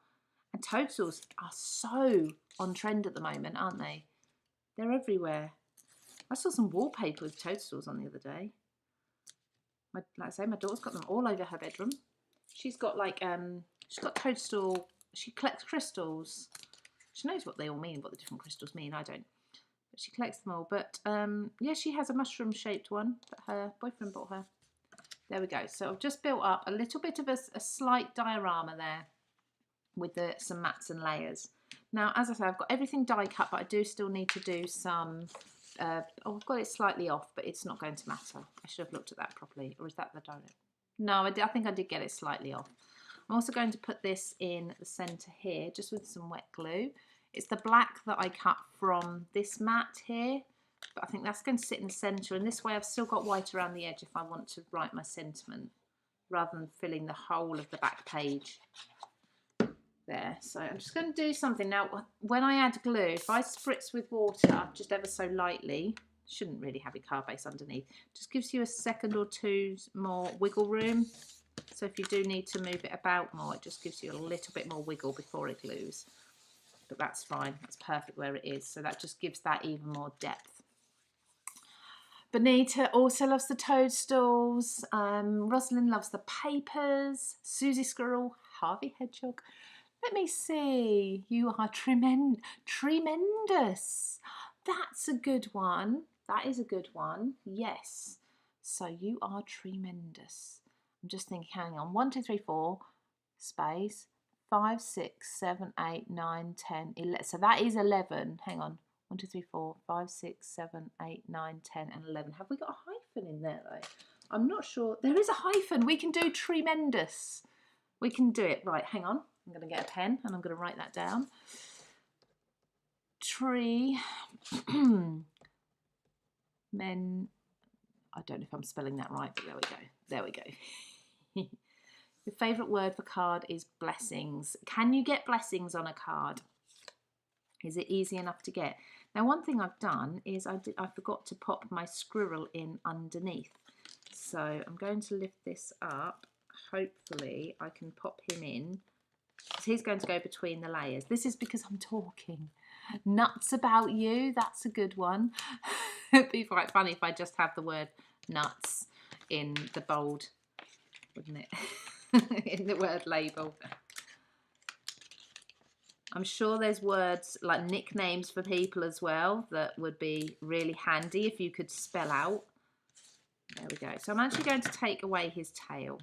S1: And toadstools are so on trend at the moment, aren't they? They're everywhere. I saw some wallpaper with toadstools on the other day. Like I say, my daughter's got them all over her bedroom. She's got like she's got toadstool. She collects crystals. She knows what they all mean, what the different crystals mean. I don't. But she collects them all. But yeah, she has a mushroom-shaped one that her boyfriend bought her. There we go. So I've just built up a little bit of a slight diorama there with some mats and layers. Now, as I say, I've got everything die cut, but I do still need to do some... oh, I've got it slightly off, but it's not going to matter. I should have looked at that properly. Or is that the direct? No, I think I did get it slightly off. I'm also going to put this in the centre here, just with some wet glue. It's the black that I cut from this mat here, but I think that's going to sit in the centre. And this way I've still got white around the edge if I want to write my sentiment, rather than filling the whole of the back page. There, so I'm just going to do something now. When I add glue, if I spritz with water just ever so lightly, shouldn't really have your card base underneath, just gives you a second or two more wiggle room. So if you do need to move it about more, it just gives you a little bit more wiggle before it glues. But that's fine, that's perfect where it is. So that just gives that even more depth. Bonita also loves the toadstools. Rosalind loves the papers. Susie Squirrel, Harvey Hedgehog. Let me see. You are tremendous. That's a good one. That is a good one. Yes. So you are tremendous. I'm just thinking, hang on. 1, 2, 3, 4, space, 5, 6, 7, 8, 9, 10, 11. So that is 11. Hang on. 1, 2, 3, 4, 5, 6, 7, 8, 9, 10, and 11. Have we got a hyphen in there though? I'm not sure. There is a hyphen. We can do tremendous. We can do it. Right, hang on. I'm going to get a pen and I'm going to write that down. Tree. Men. I don't know if I'm spelling that right, but there we go. There we go. Your favourite word for card is blessings. Can you get blessings on a card? Is it easy enough to get? Now, one thing I've done is I forgot to pop my squirrel in underneath. So I'm going to lift this up. Hopefully I can pop him in. So he's going to go between the layers. This is because I'm talking. Nuts about you. That's a good one. It'd be quite funny if I just have the word nuts in the bold, wouldn't it? In the word label. I'm sure there's words like nicknames for people as well that would be really handy if you could spell out. There we go. So I'm actually going to take away his tail.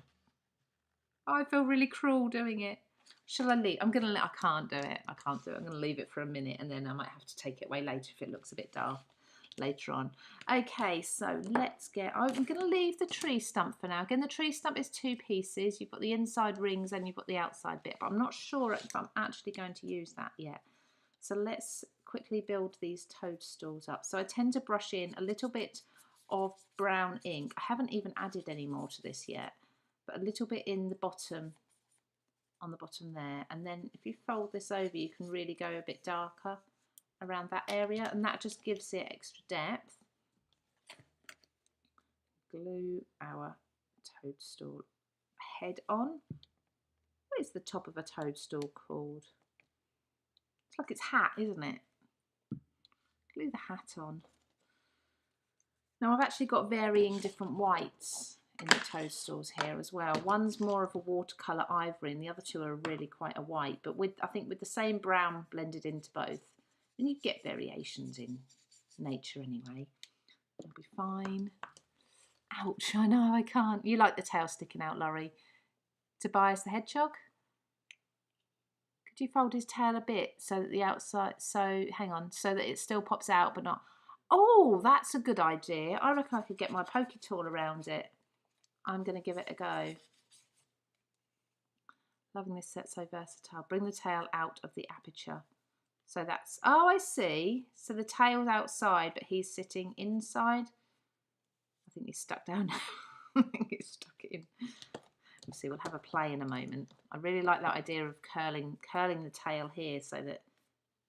S1: Oh, I feel really cruel doing it. Shall I leave? I can't do it. I can't do it. I'm going to leave it for a minute and then I might have to take it away later if it looks a bit daft later on. Okay, so let's I'm going to leave the tree stump for now. Again, the tree stump is 2 pieces. You've got the inside rings and you've got the outside bit, but I'm not sure if I'm actually going to use that yet. So let's quickly build these toadstools up. So I tend to brush in a little bit of brown ink. I haven't even added any more to this yet, but a little bit in the bottom, on the bottom there, and then if you fold this over you can really go a bit darker around that area, and that just gives it extra depth. Glue our toadstool head on. What is the top of a toadstool called? It's like its hat, isn't it? Glue the hat on. Now I've actually got varying different whites in the toadstools here as well. One's more of a watercolour ivory and the other two are really quite a white, but with, I think with the same brown blended into both, and you get variations in nature anyway. It'll be fine. Ouch, I know, I can't. You like the tail sticking out, Laurie. Tobias the hedgehog? Could you fold his tail a bit so that the outside, so hang on, so that it still pops out but not. Oh, that's a good idea. I reckon I could get my pokey tool around it. I'm going to give it a go. Loving this set, so versatile. Bring the tail out of the aperture. So that's, oh, I see. So the tail's outside, but he's sitting inside. I think he's stuck down. I think he's stuck in. We'll see, we'll have a play in a moment. I really like that idea of curling the tail here, so that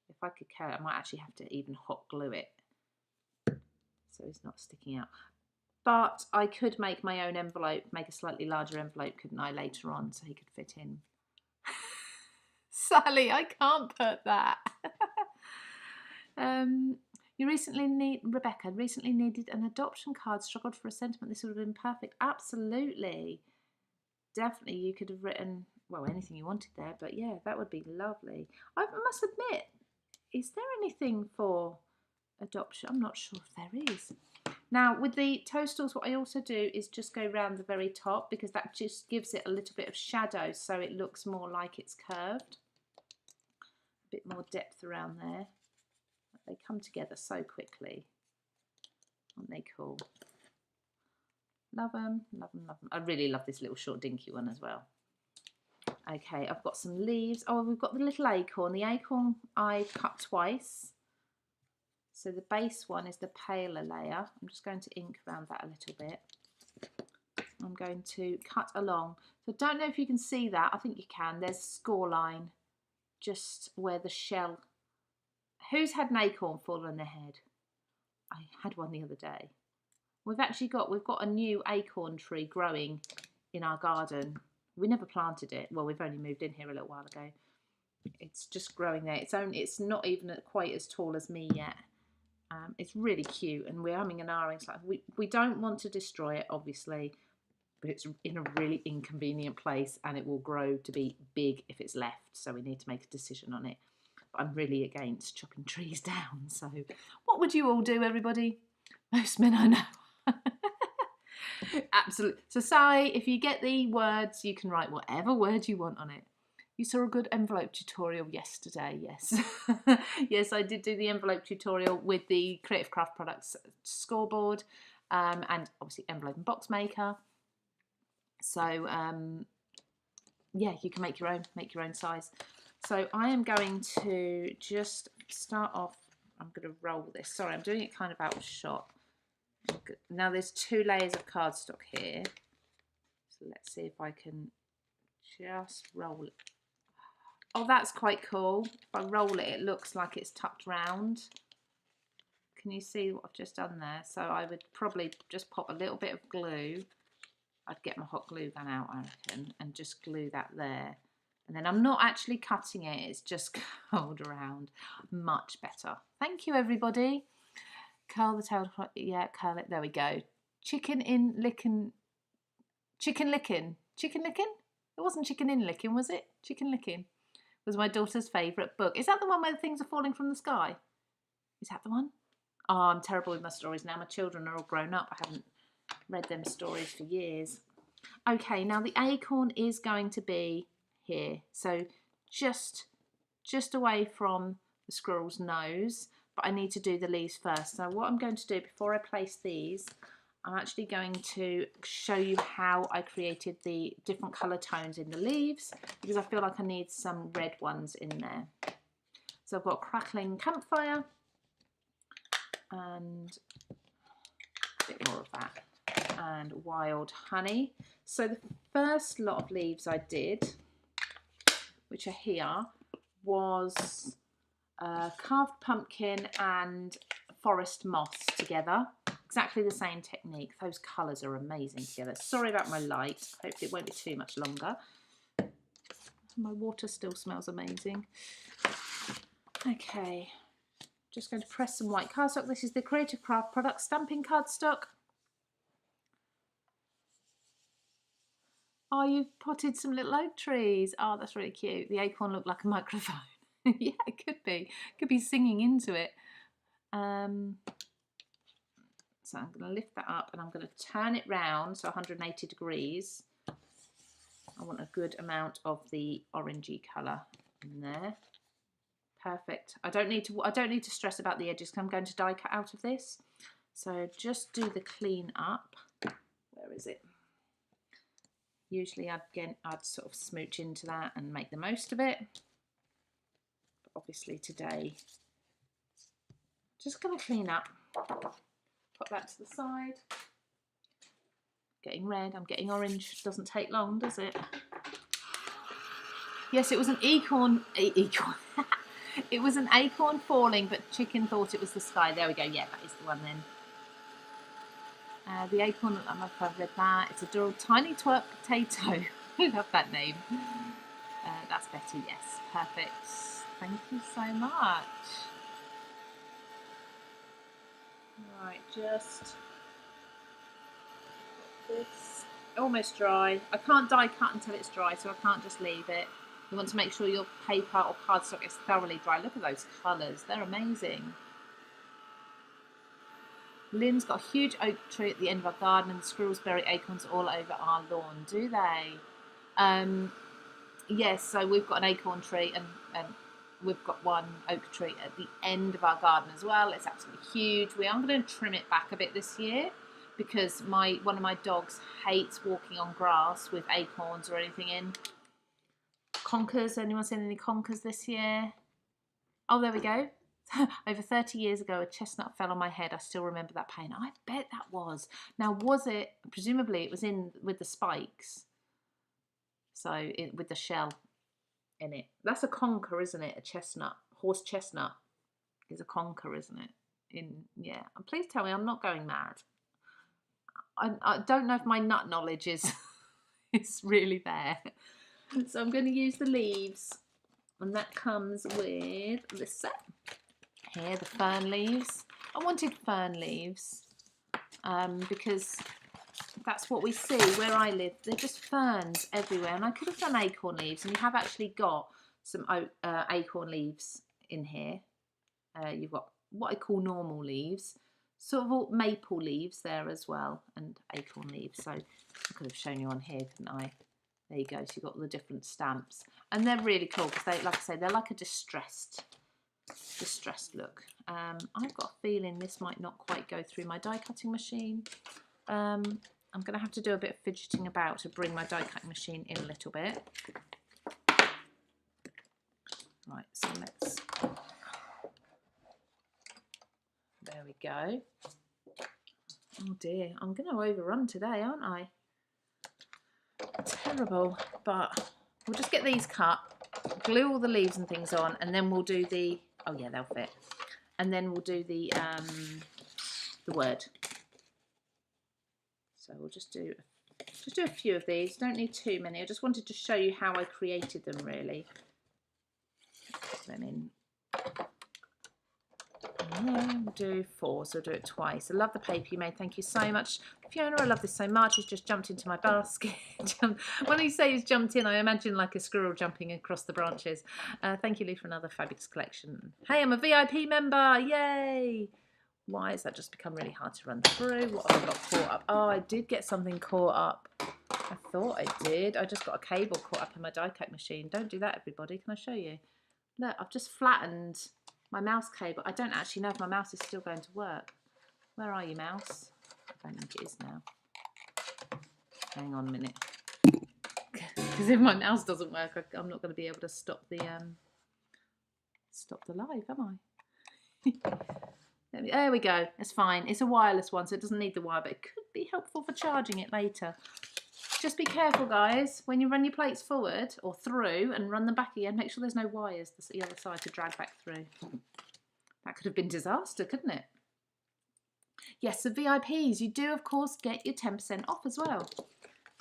S1: if I could curl it, I might actually have to even hot glue it so it's not sticking out. But I could make my own envelope, make a slightly larger envelope, couldn't I, later on, so he could fit in. Sally, I can't put that. Rebecca recently needed an adoption card, struggled for a sentiment. This would have been perfect. Absolutely. Definitely, you could have written, well, anything you wanted there, but yeah, that would be lovely. I must admit, is there anything for adoption? I'm not sure if there is. Now, with the toadstools, what I also do is just go around the very top, because that just gives it a little bit of shadow, so it looks more like it's curved. A bit more depth around there. They come together so quickly. Aren't they cool? Love them, love them, love them. I really love this little short dinky one as well. Okay, I've got some leaves. Oh, we've got the little acorn. The acorn I cut twice. So the base one is the paler layer. I'm just going to ink around that a little bit. I'm going to cut along. So I don't know if you can see that. I think you can. There's a score line just where the shell. Who's had an acorn fall on their head? I had one the other day. We've got a new acorn tree growing in our garden. We never planted it. Well, we've only moved in here a little while ago. It's just growing there. It's not even quite as tall as me yet. It's really cute, and we're humming and ahhing. It's like we don't want to destroy it, obviously, but it's in a really inconvenient place, and it will grow to be big if it's left. So we need to make a decision on it. But I'm really against chopping trees down. So what would you all do, everybody? Most men I know. Absolutely. So Si, if you get the words, you can write whatever word you want on it. You saw a good envelope tutorial yesterday, yes. Yes, I did do the envelope tutorial with the Creative Craft Products scoreboard and obviously envelope and box maker. So yeah, you can make your own size. So I am going to just start off. I'm going to roll this. Sorry, I'm doing it kind of out of shot. Now there's 2 layers of cardstock here. So let's see if I can just roll it. Oh, that's quite cool. If I roll it, it looks like it's tucked round. Can you see what I've just done there? So I would probably just pop a little bit of glue. I'd get my hot glue gun out, I reckon, and just glue that there. And then I'm not actually cutting it, it's just curled around. Much better. Thank you, everybody. Curl the tail, yeah, curl it. There we go. Chicken licking. It wasn't chicken in licking, was it? Chicken licking was my daughter's favourite book. Is that the one where the things are falling from the sky? Is that the one? Oh, I'm terrible with my stories now. My children are all grown up. I haven't read them stories for years. Okay, now the acorn is going to be here. So just away from the squirrel's nose, but I need to do the leaves first. So what I'm going to do before I place these, I'm actually going to show you how I created the different colour tones in the leaves, because I feel like I need some red ones in there. So I've got crackling campfire and a bit more of that, and wild honey. So the first lot of leaves I did, which are here, was carved pumpkin and forest moss together. Exactly the same technique. Those colours are amazing together. Sorry about my light. Hopefully it won't be too much longer. My water still smells amazing. Okay, Just going to press some white cardstock. This is the Creative Craft product stamping cardstock. Oh, you've potted some little oak trees. Oh, that's really cute. The acorn looked like a microphone. Yeah, it could be. Could be singing into it. So I'm going to lift that up and I'm going to turn it round, so 180 degrees. I want a good amount of the orangey colour in there. Perfect. I don't need to stress about the edges because I'm going to die cut out of this. So just do the clean up. Where is it? Usually I'd sort of smooch into that and make the most of it. But obviously today, just going to clean up. Put that to the side. Getting red, I'm getting orange. Doesn't take long, does it? Yes, it was an acorn. It was an acorn falling, but Chicken thought it was the sky. There we go. Yeah, that is the one then. The acorn, I've read that. It's a tiny twerp potato. I love that name. That's Betty, yes. Perfect. Thank you so much. Right, just this. Almost dry. I can't die cut until it's dry, so I can't just leave it. You want to make sure your paper or cardstock is thoroughly dry. Look at those colours. They're amazing. Lynn's got a huge oak tree at the end of our garden and the squirrels bury acorns all over our lawn. Do they? Yes, so we've got an acorn tree and we've got one oak tree at the end of our garden as well. It's absolutely huge. We are going to trim it back a bit this year because one of my dogs hates walking on grass with acorns or anything in. Conkers, anyone seen any conkers this year? Oh, there we go. Over 30 years ago, a chestnut fell on my head. I still remember that pain. I bet that was. Now, was it? Presumably, it was in with the spikes. So, with the shell in it. That's a conker, isn't it? A chestnut. Horse chestnut is a conker, isn't it? Yeah. Please tell me I'm not going mad. I don't know if my nut knowledge is really there. So I'm going to use the leaves. And that comes with this set. Here, the fern leaves. I wanted fern leaves because that's what we see where I live. They're just ferns everywhere, and I could have done acorn leaves, and you have actually got some acorn leaves in here. You've got what I call normal leaves, sort of all maple leaves there as well, and acorn leaves. So I could have shown you on here, couldn't I? There you go. So you've got all the different stamps, and they're really cool because they, like I say, they're like a distressed look. I've got a feeling this might not quite go through my die cutting machine. I'm going to have to do a bit of fidgeting about to bring my die cutting machine in a little bit. Right, so let's, there we go. Oh dear, I'm going to overrun today, aren't I? Terrible, but we'll just get these cut, glue all the leaves and things on, and then we'll do the, oh yeah, they'll fit. And then we'll do the word. So we'll just do a few of these. Don't need too many. I just wanted to show you how I created them, really. Put them in. Yeah, we'll do 4, so we'll do it twice. I love the paper you made. Thank you so much, Fiona. I love this so much. It's just jumped into my basket. When you say it's jumped in, I imagine like a squirrel jumping across the branches. Thank you, Lou, for another fabulous collection. Hey, I'm a VIP member. Yay! Why has that just become really hard to run through? What have I got caught up? Oh, I did get something caught up. I thought I did. I just got a cable caught up in my die cut machine. Don't do that, everybody. Can I show you? Look, I've just flattened my mouse cable. I don't actually know if my mouse is still going to work. Where are you, mouse? I don't think it is now. Hang on a minute. Because if my mouse doesn't work, I'm not going to be able to stop the live, am I? There we go. It's fine. It's a wireless one, so it doesn't need the wire, but it could be helpful for charging it later. Just be careful, guys. When you run your plates forward or through and run them back again, make sure there's no wires the other side to drag back through. That could have been disaster, couldn't it? Yes, the VIPs, you do, of course, get your 10% off as well.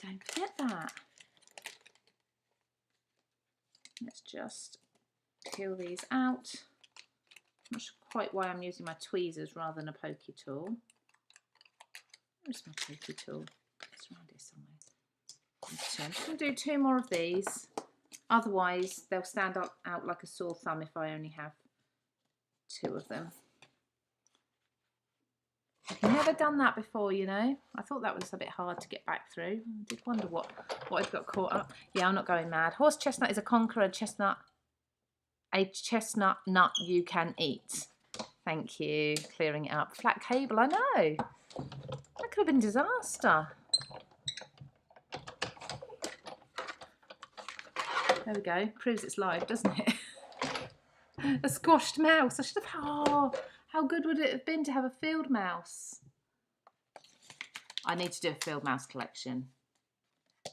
S1: Don't forget that. Let's just peel these out. Not sure quite why I'm using my tweezers rather than a pokey tool. Where's my pokey tool? It's around here somewhere. I'm just going to do 2 more of these. Otherwise, they'll stand out like a sore thumb if I only have 2 of them. I've never done that before, you know. I thought that was a bit hard to get back through. I did wonder what I've got caught up. Yeah, I'm not going mad. Horse chestnut is a conqueror chestnut. A chestnut nut you can eat. Thank you. Clearing it up. Flat cable, I know. That could have been disaster. There we go. Proves it's live, doesn't it? A squashed mouse. I should have... Oh, how good would it have been to have a field mouse? I need to do a field mouse collection.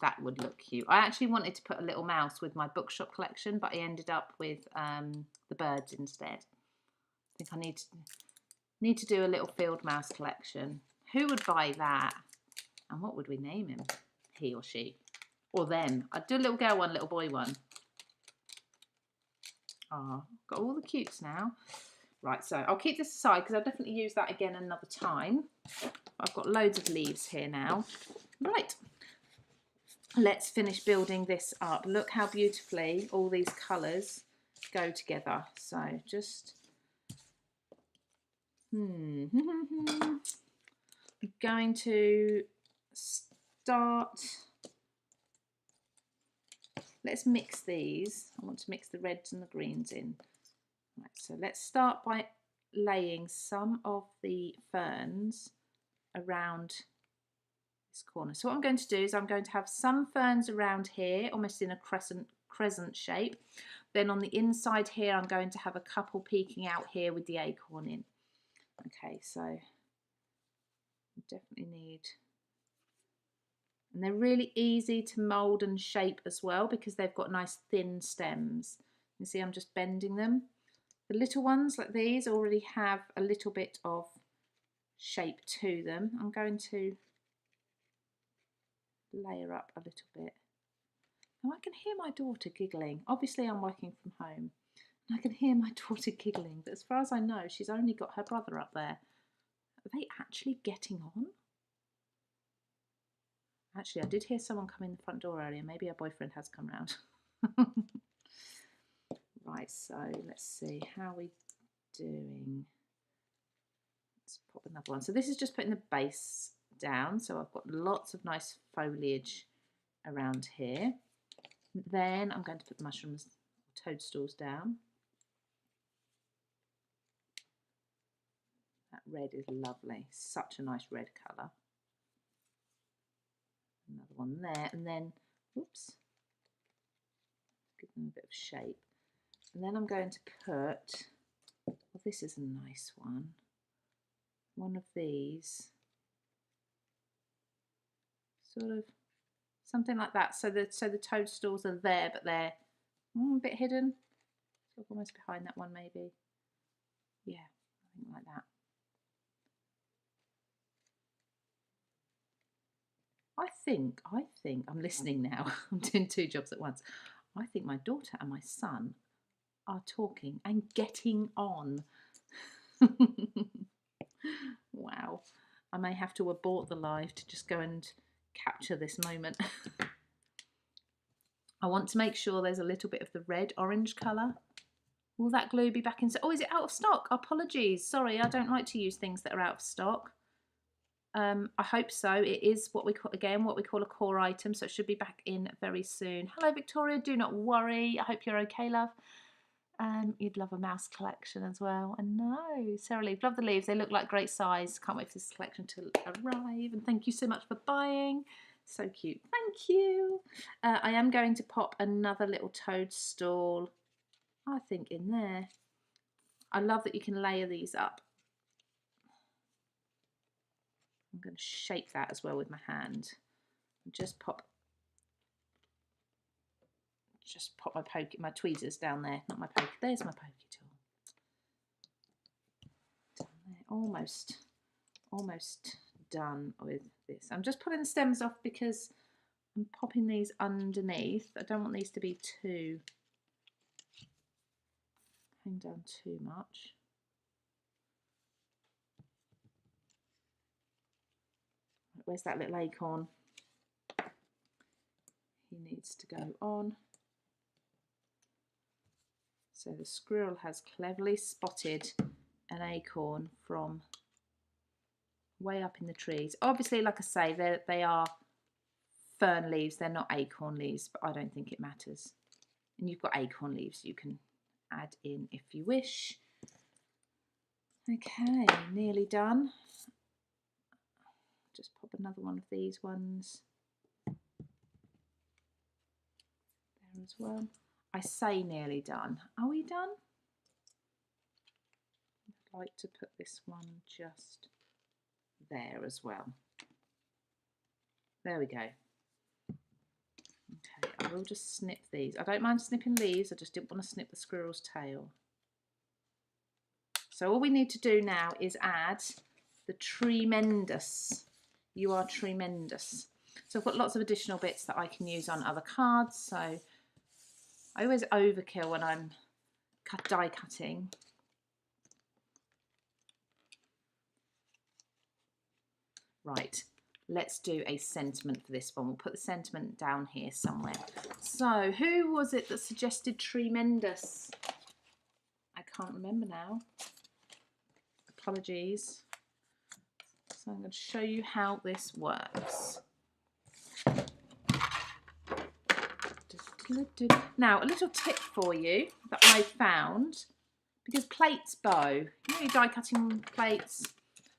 S1: That would look cute. I actually wanted to put a little mouse with my bookshop collection, but I ended up with the birds instead. I think I need to do a little field mouse collection. Who would buy that? And what would we name him? He or she? Or them? I'd do a little girl one, little boy one. Oh, got all the cutes now. Right, so I'll keep this aside because I'll definitely use that again another time. I've got loads of leaves here now. Right, let's finish building this up. Look how beautifully all these colours go together. So just... I'm going to start... Let's mix these. I want to mix the reds and the greens in. Right, so let's start by laying some of the ferns around this corner. So what I'm going to do is I'm going to have some ferns around here, almost in a crescent shape. Then on the inside here, I'm going to have a couple peeking out here with the acorn in. Okay, so I definitely need... And they're really easy to mould and shape as well because they've got nice thin stems. You see I'm just bending them. The little ones like these already have a little bit of shape to them. I'm going to layer up a little bit. Now I can hear my daughter giggling. Obviously I'm working from home. And I can hear my daughter giggling, but as far as I know, she's only got her brother up there. Are they actually getting on? Actually, I did hear someone come in the front door earlier. Maybe her boyfriend has come round. Right, so let's see. How are we doing? Let's pop another one. So this is just putting the base down. So I've got lots of nice foliage around here. Then I'm going to put the mushrooms, toadstools down. That red is lovely. Such a nice red colour. Another one there, and then, oops, give them a bit of shape. And then I'm going to put, well, this is a nice one of these, sort of something like that. So the toadstools are there, but they're a bit hidden, sort of almost behind that one maybe. Yeah, I think like that. I think, I'm listening now, I'm doing 2 jobs at once. I think my daughter and my son are talking and getting on. Wow, I may have to abort the live to just go and capture this moment. I want to make sure there's a little bit of the red-orange colour. Will that glue be back in? Oh, is it out of stock? Apologies, sorry, I don't like to use things that are out of stock. I hope so. It is what we call a core item, so it should be back in very soon. Hello Victoria, do not worry. I hope you're okay, love. You'd love a mouse collection as well. I know. Sarah Lee, love the leaves. They look like great size. Can't wait for this collection to arrive. And thank you so much for buying. So cute. Thank you. I am going to pop another little toadstool, I think, in there. I love that you can layer these up. I'm going to shape that as well with my hand. Just pop my tweezers down there. Not my pokey. There's my pokey tool. Down there. Almost done with this. I'm just pulling the stems off because I'm popping these underneath. I don't want these to be hang down too much. Where's that little acorn? He needs to go on. So the squirrel has cleverly spotted an acorn from way up in the trees. Obviously, like I say, they are fern leaves, they're not acorn leaves, but I don't think it matters. And you've got acorn leaves you can add in if you wish. Okay, nearly done. Just pop another one of these ones there as well. I say nearly done. Are we done? I'd like to put this one just there as well. There we go. Okay, I will just snip these. I don't mind snipping leaves, I just didn't want to snip the squirrel's tail. So all we need to do now is add the tremendous. You are tremendous. So I've got lots of additional bits that I can use on other cards. So I always overkill when I'm die cutting. Right, let's do a sentiment for this one. We'll put the sentiment down here somewhere. So who was it that suggested tremendous? I can't remember now. Apologies. So I'm going to show you how this works. Now, a little tip for you that I found, because plates bow, you know, your die cutting plates,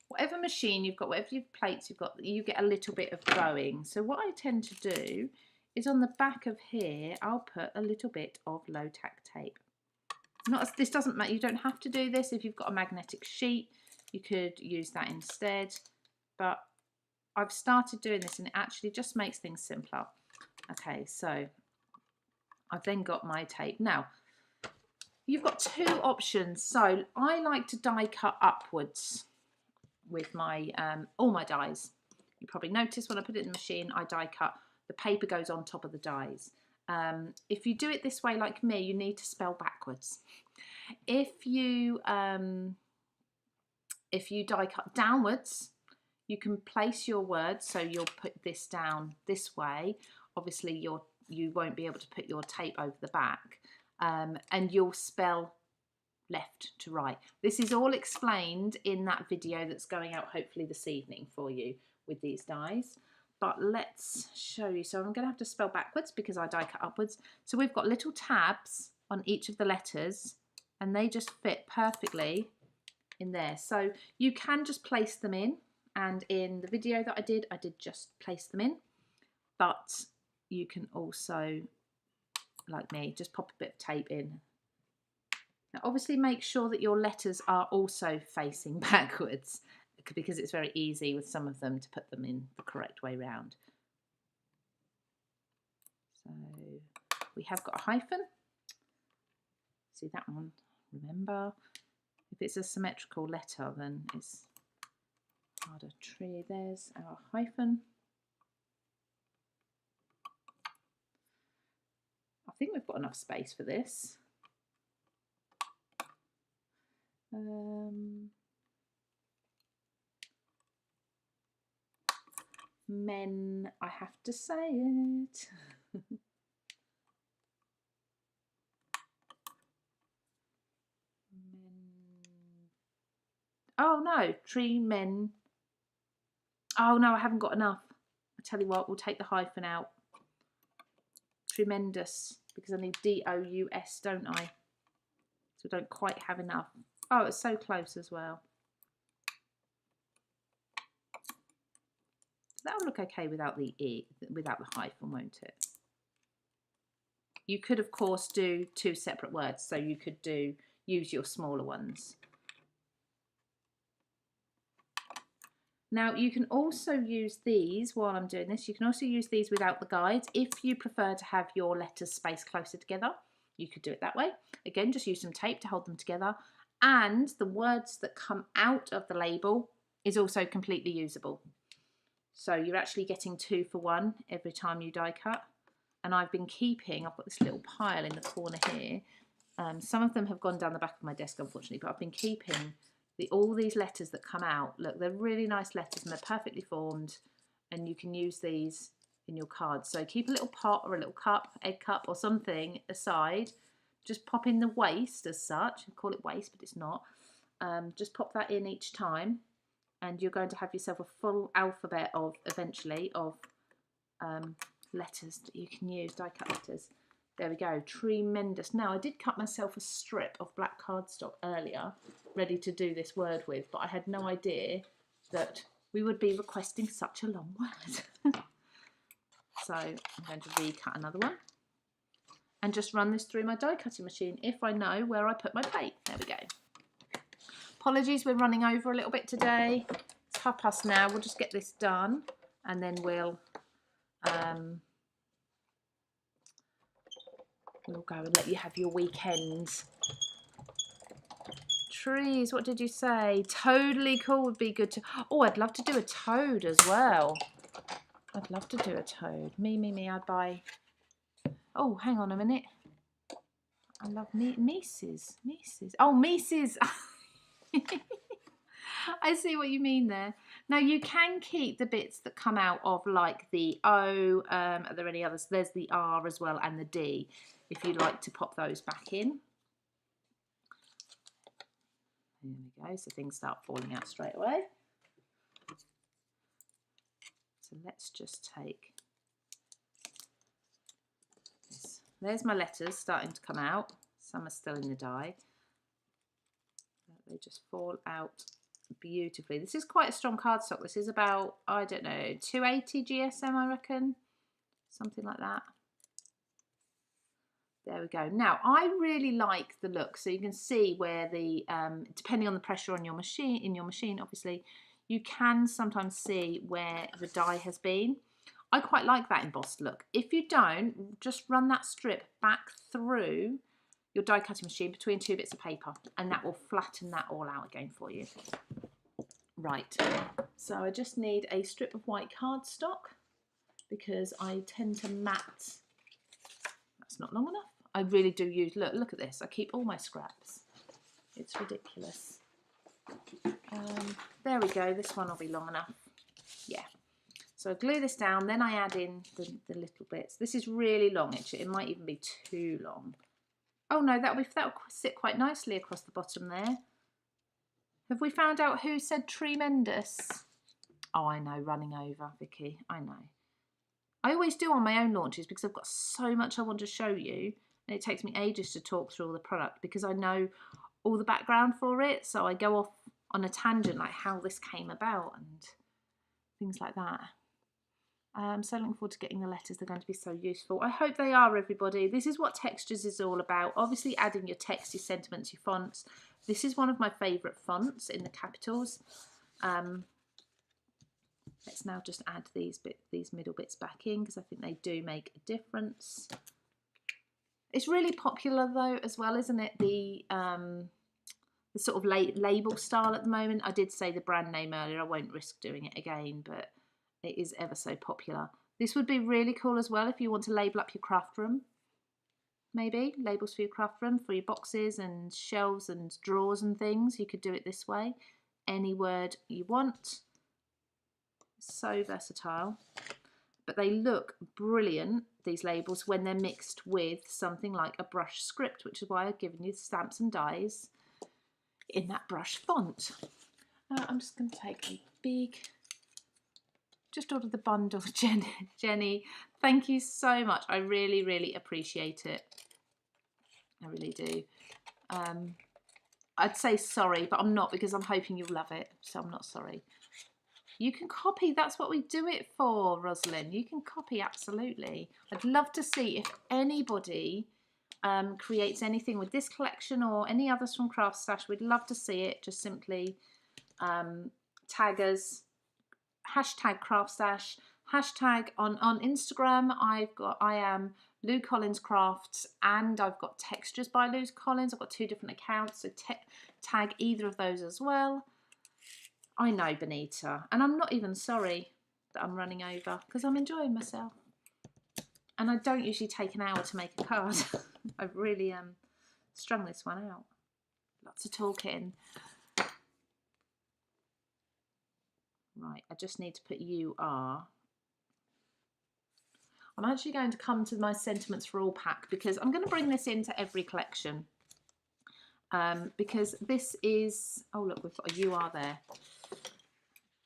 S1: whatever machine you've got, whatever plates you've got, you get a little bit of bowing. So what I tend to do is on the back of here, I'll put a little bit of low tack tape. This doesn't matter, you don't have to do this. If you've got a magnetic sheet, you could use that instead. But I've started doing this and it actually just makes things simpler. Okay, so I've then got my tape. Now, you've got two options. So I like to die cut upwards with my all my dies. You probably notice when I put it in the machine, I die cut. The paper goes on top of the dies. If you do it this way like me, you need to spell backwards. If you die cut downwards, you can place your words, so you'll put this down this way. Obviously you won't be able to put your tape over the back, and you'll spell left to right. This is all explained in that video that's going out hopefully this evening for you with these dies. But let's show you. So I'm going to have to spell backwards because I die cut upwards. So we've got little tabs on each of the letters and they just fit perfectly in there. So you can just place them in, and in the video that I did just place them in. But you can also, like me, just pop a bit of tape in. Now obviously make sure that your letters are also facing backwards, because it's very easy with some of them to put them in the correct way round. So we have got a hyphen. See that one? Remember, if it's a symmetrical letter, then it's harder. Tree. There's our hyphen. I think we've got enough space for this. Men, I have to say it. Oh no, tree men. Oh no, I haven't got enough. I tell you what, we'll take the hyphen out. Tremendous, because I need D-O-U-S, don't I? So I don't quite have enough. Oh, it's so close as well. That'll look okay without the E, without the hyphen, won't it? You could, of course, do two separate words, so you could use your smaller ones. Now, you can also use these while I'm doing this. You can also use these without the guides. If you prefer to have your letters spaced closer together, you could do it that way. Again, just use some tape to hold them together. And the words that come out of the label is also completely usable. So you're actually getting 2 for 1 every time you die cut. And I've been keeping, I've got this little pile in the corner here. Some of them have gone down the back of my desk, unfortunately, but I've been keeping all these letters that come out. Look, they're really nice letters and they're perfectly formed. and you can use these in your cards. So keep a little pot or a little cup, egg cup or something aside. Just pop in the waste as such. I call it waste, but it's not. Just pop that in each time, and you're going to have yourself a full alphabet of, eventually, of letters that you can use, die cut letters. There we go, tremendous. Now, I did cut myself a strip of black cardstock earlier, ready to do this word with, but I had no idea that we would be requesting such a long word. So I'm going to recut another one and just run this through my die cutting machine if I know where I put my plate. There we go. Apologies, we're running over a little bit today. It's 1:30 now. We'll just get this done and then we'll go and let you have your weekend. Trees, what did you say? Totally cool would be good to... Oh, I'd love to do a toad as well. I'd love to do a toad. Me, I'd buy... Oh, hang on a minute. I love Mises. Oh, Mises. I see what you mean there. Now, you can keep the bits that come out of, like the O. Are there any others? There's the R as well, and the D, if you'd like to pop those back in. There we go. So things start falling out straight away. So let's just take this. There's my letters starting to come out. Some are still in the die. They just fall out beautifully. This is quite a strong cardstock. This is about, I don't know, 280 GSM, I reckon. Something like that. There we go. Now, I really like the look. So you can see where the, depending on the pressure on your machine, obviously, you can sometimes see where the die has been. I quite like that embossed look. If you don't, just run that strip back through your die cutting machine between two bits of paper, and that will flatten that all out again for you. Right, so I just need a strip of white cardstock because I tend to mat. That's not long enough. I really do use, look at this. I keep all my scraps. It's ridiculous. There we go. This one will be long enough. Yeah. So I glue this down, then I add in the little bits. This is really long, actually. It might even be too long. Oh no, that'll sit quite nicely across the bottom there. Have we found out who said tremendous? Oh, I know, running over, Vicky. I know. I always do on my own launches because I've got so much I want to show you, and it takes me ages to talk through all the product because I know all the background for it. So I go off on a tangent like how this came about and things like that. I'm so looking forward to getting the letters. They're going to be so useful. I hope they are, everybody. This is what Textures is all about. Obviously adding your text, your sentiments, your fonts. This is one of my favourite fonts in the capitals. Let's now just add these middle bits back in because I think they do make a difference. It's really popular though as well, isn't it? The sort of label style at the moment. I did say the brand name earlier. I won't risk doing it again, but it is ever so popular. This would be really cool as well if you want to label up your craft room. Maybe labels for your craft room, for your boxes and shelves and drawers and things. You could do it this way. Any word you want. So versatile. But they look brilliant, these labels, when they're mixed with something like a brush script, which is why I've given you the stamps and dies in that brush font. I'm just going to take a big... Just ordered the bundle, Jenny. Thank you so much. I really, really appreciate it. I really do. I'd say sorry, but I'm not because I'm hoping you'll love it. So I'm not sorry. You can copy. That's what we do it for, Rosalind. You can copy, absolutely. I'd love to see if anybody creates anything with this collection or any others from CraftStash. We'd love to see it. Just simply tag us. Hashtag CraftStash, hashtag on Instagram. I am Lou Collins Crafts, and I've got Textures by Lou Collins. I've got 2 different accounts, so tag either of those as well. I know, Benita, and I'm not even sorry that I'm running over because I'm enjoying myself. And I don't usually take an hour to make a card. I've really strung this one out. Lots of talking. Right, I just need to put UR I'm actually going to come to my sentiments for all pack, because I'm going to bring this into every collection. Because this is, oh look, we've got a UR there.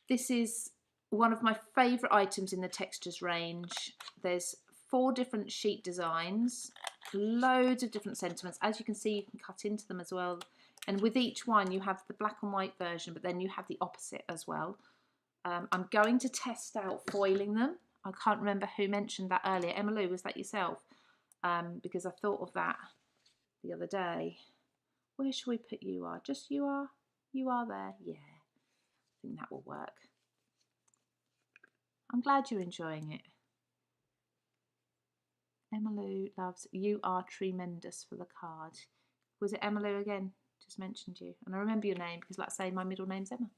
S1: This is one of my favourite items in the textures range. There's 4 different sheet designs, loads of different sentiments. As you can see, you can cut into them as well. And with each one, you have the black and white version, but then you have the opposite as well. I'm going to test out foiling them. I can't remember who mentioned that earlier. Emma Lou, was that yourself? Because I thought of that the other day. Where should we put you are? Just you are? You are there? Yeah, I think that will work. I'm glad you're enjoying it. Emma Lou loves, you are tremendous for the card. Was it Emma Lou again? Just mentioned you. And I remember your name because, like I say, my middle name's Emma.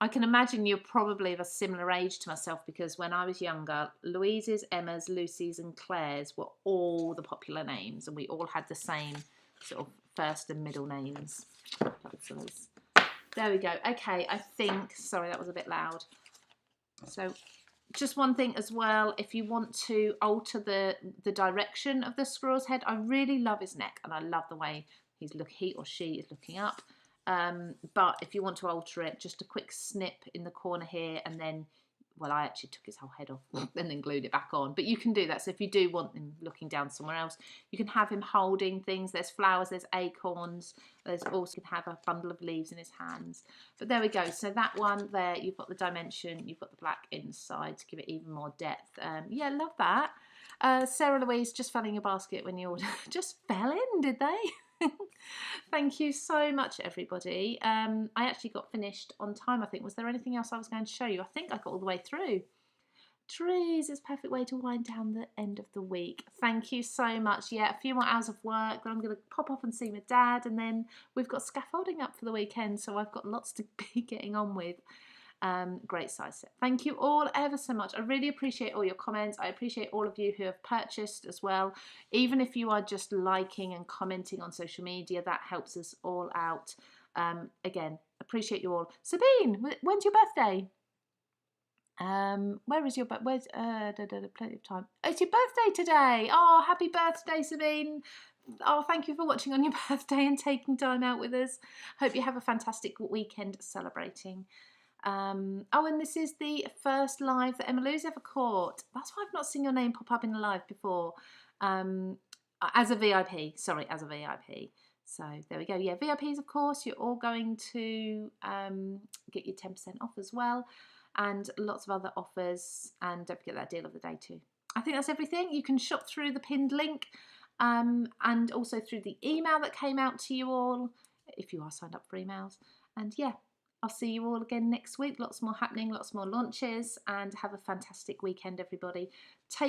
S1: I can imagine you're probably of a similar age to myself, because when I was younger, Louise's, Emma's, Lucy's and Claire's were all the popular names, and we all had the same sort of first and middle names. There we go. Okay, I think, sorry, that was a bit loud. So just one thing as well, if you want to alter the direction of the squirrel's head, I really love his neck, and I love the way he or she is looking up. But if you want to alter it, just a quick snip in the corner here, and then, well, I actually took his whole head off and then glued it back on. But you can do that. So if you do want him looking down somewhere else, you can have him holding things. There's flowers, there's acorns. There's also, you can have a bundle of leaves in his hands. But there we go. So that one there, you've got the dimension, you've got the black inside to give it even more depth. Yeah, love that. Sarah Louise, just fell in your basket when you ordered. Just fell in, did they? Thank you so much, everybody. I actually got finished on time, I think. Was there anything else I was going to show you? I think I got all the way through. Trees is a perfect way to wind down the end of the week. Thank you so much. Yeah, a few more hours of work, then I'm going to pop off and see my dad, and then we've got scaffolding up for the weekend, so I've got lots to be getting on with. Great size set. Thank you all ever so much. I really appreciate all your comments. I appreciate all of you who have purchased as well. Even if you are just liking and commenting on social media, that helps us all out. Again, appreciate you all. Sabine, when's your birthday? Where is your where's plenty of time. It's your birthday today. Oh, happy birthday, Sabine. Oh, thank you for watching on your birthday and taking time out with us. Hope you have a fantastic weekend celebrating. Oh, and this is the first live that Emma Lou's ever caught. That's why I've not seen your name pop up in the live before. As a VIP, sorry, as a VIP. So there we go. Yeah, VIPs, of course, you're all going to get your 10% off as well, and lots of other offers. And don't forget that deal of the day too. I think that's everything. You can shop through the pinned link, and also through the email that came out to you all, if you are signed up for emails. And yeah, I'll see you all again next week. Lots more happening, lots more launches, and have a fantastic weekend, everybody. Take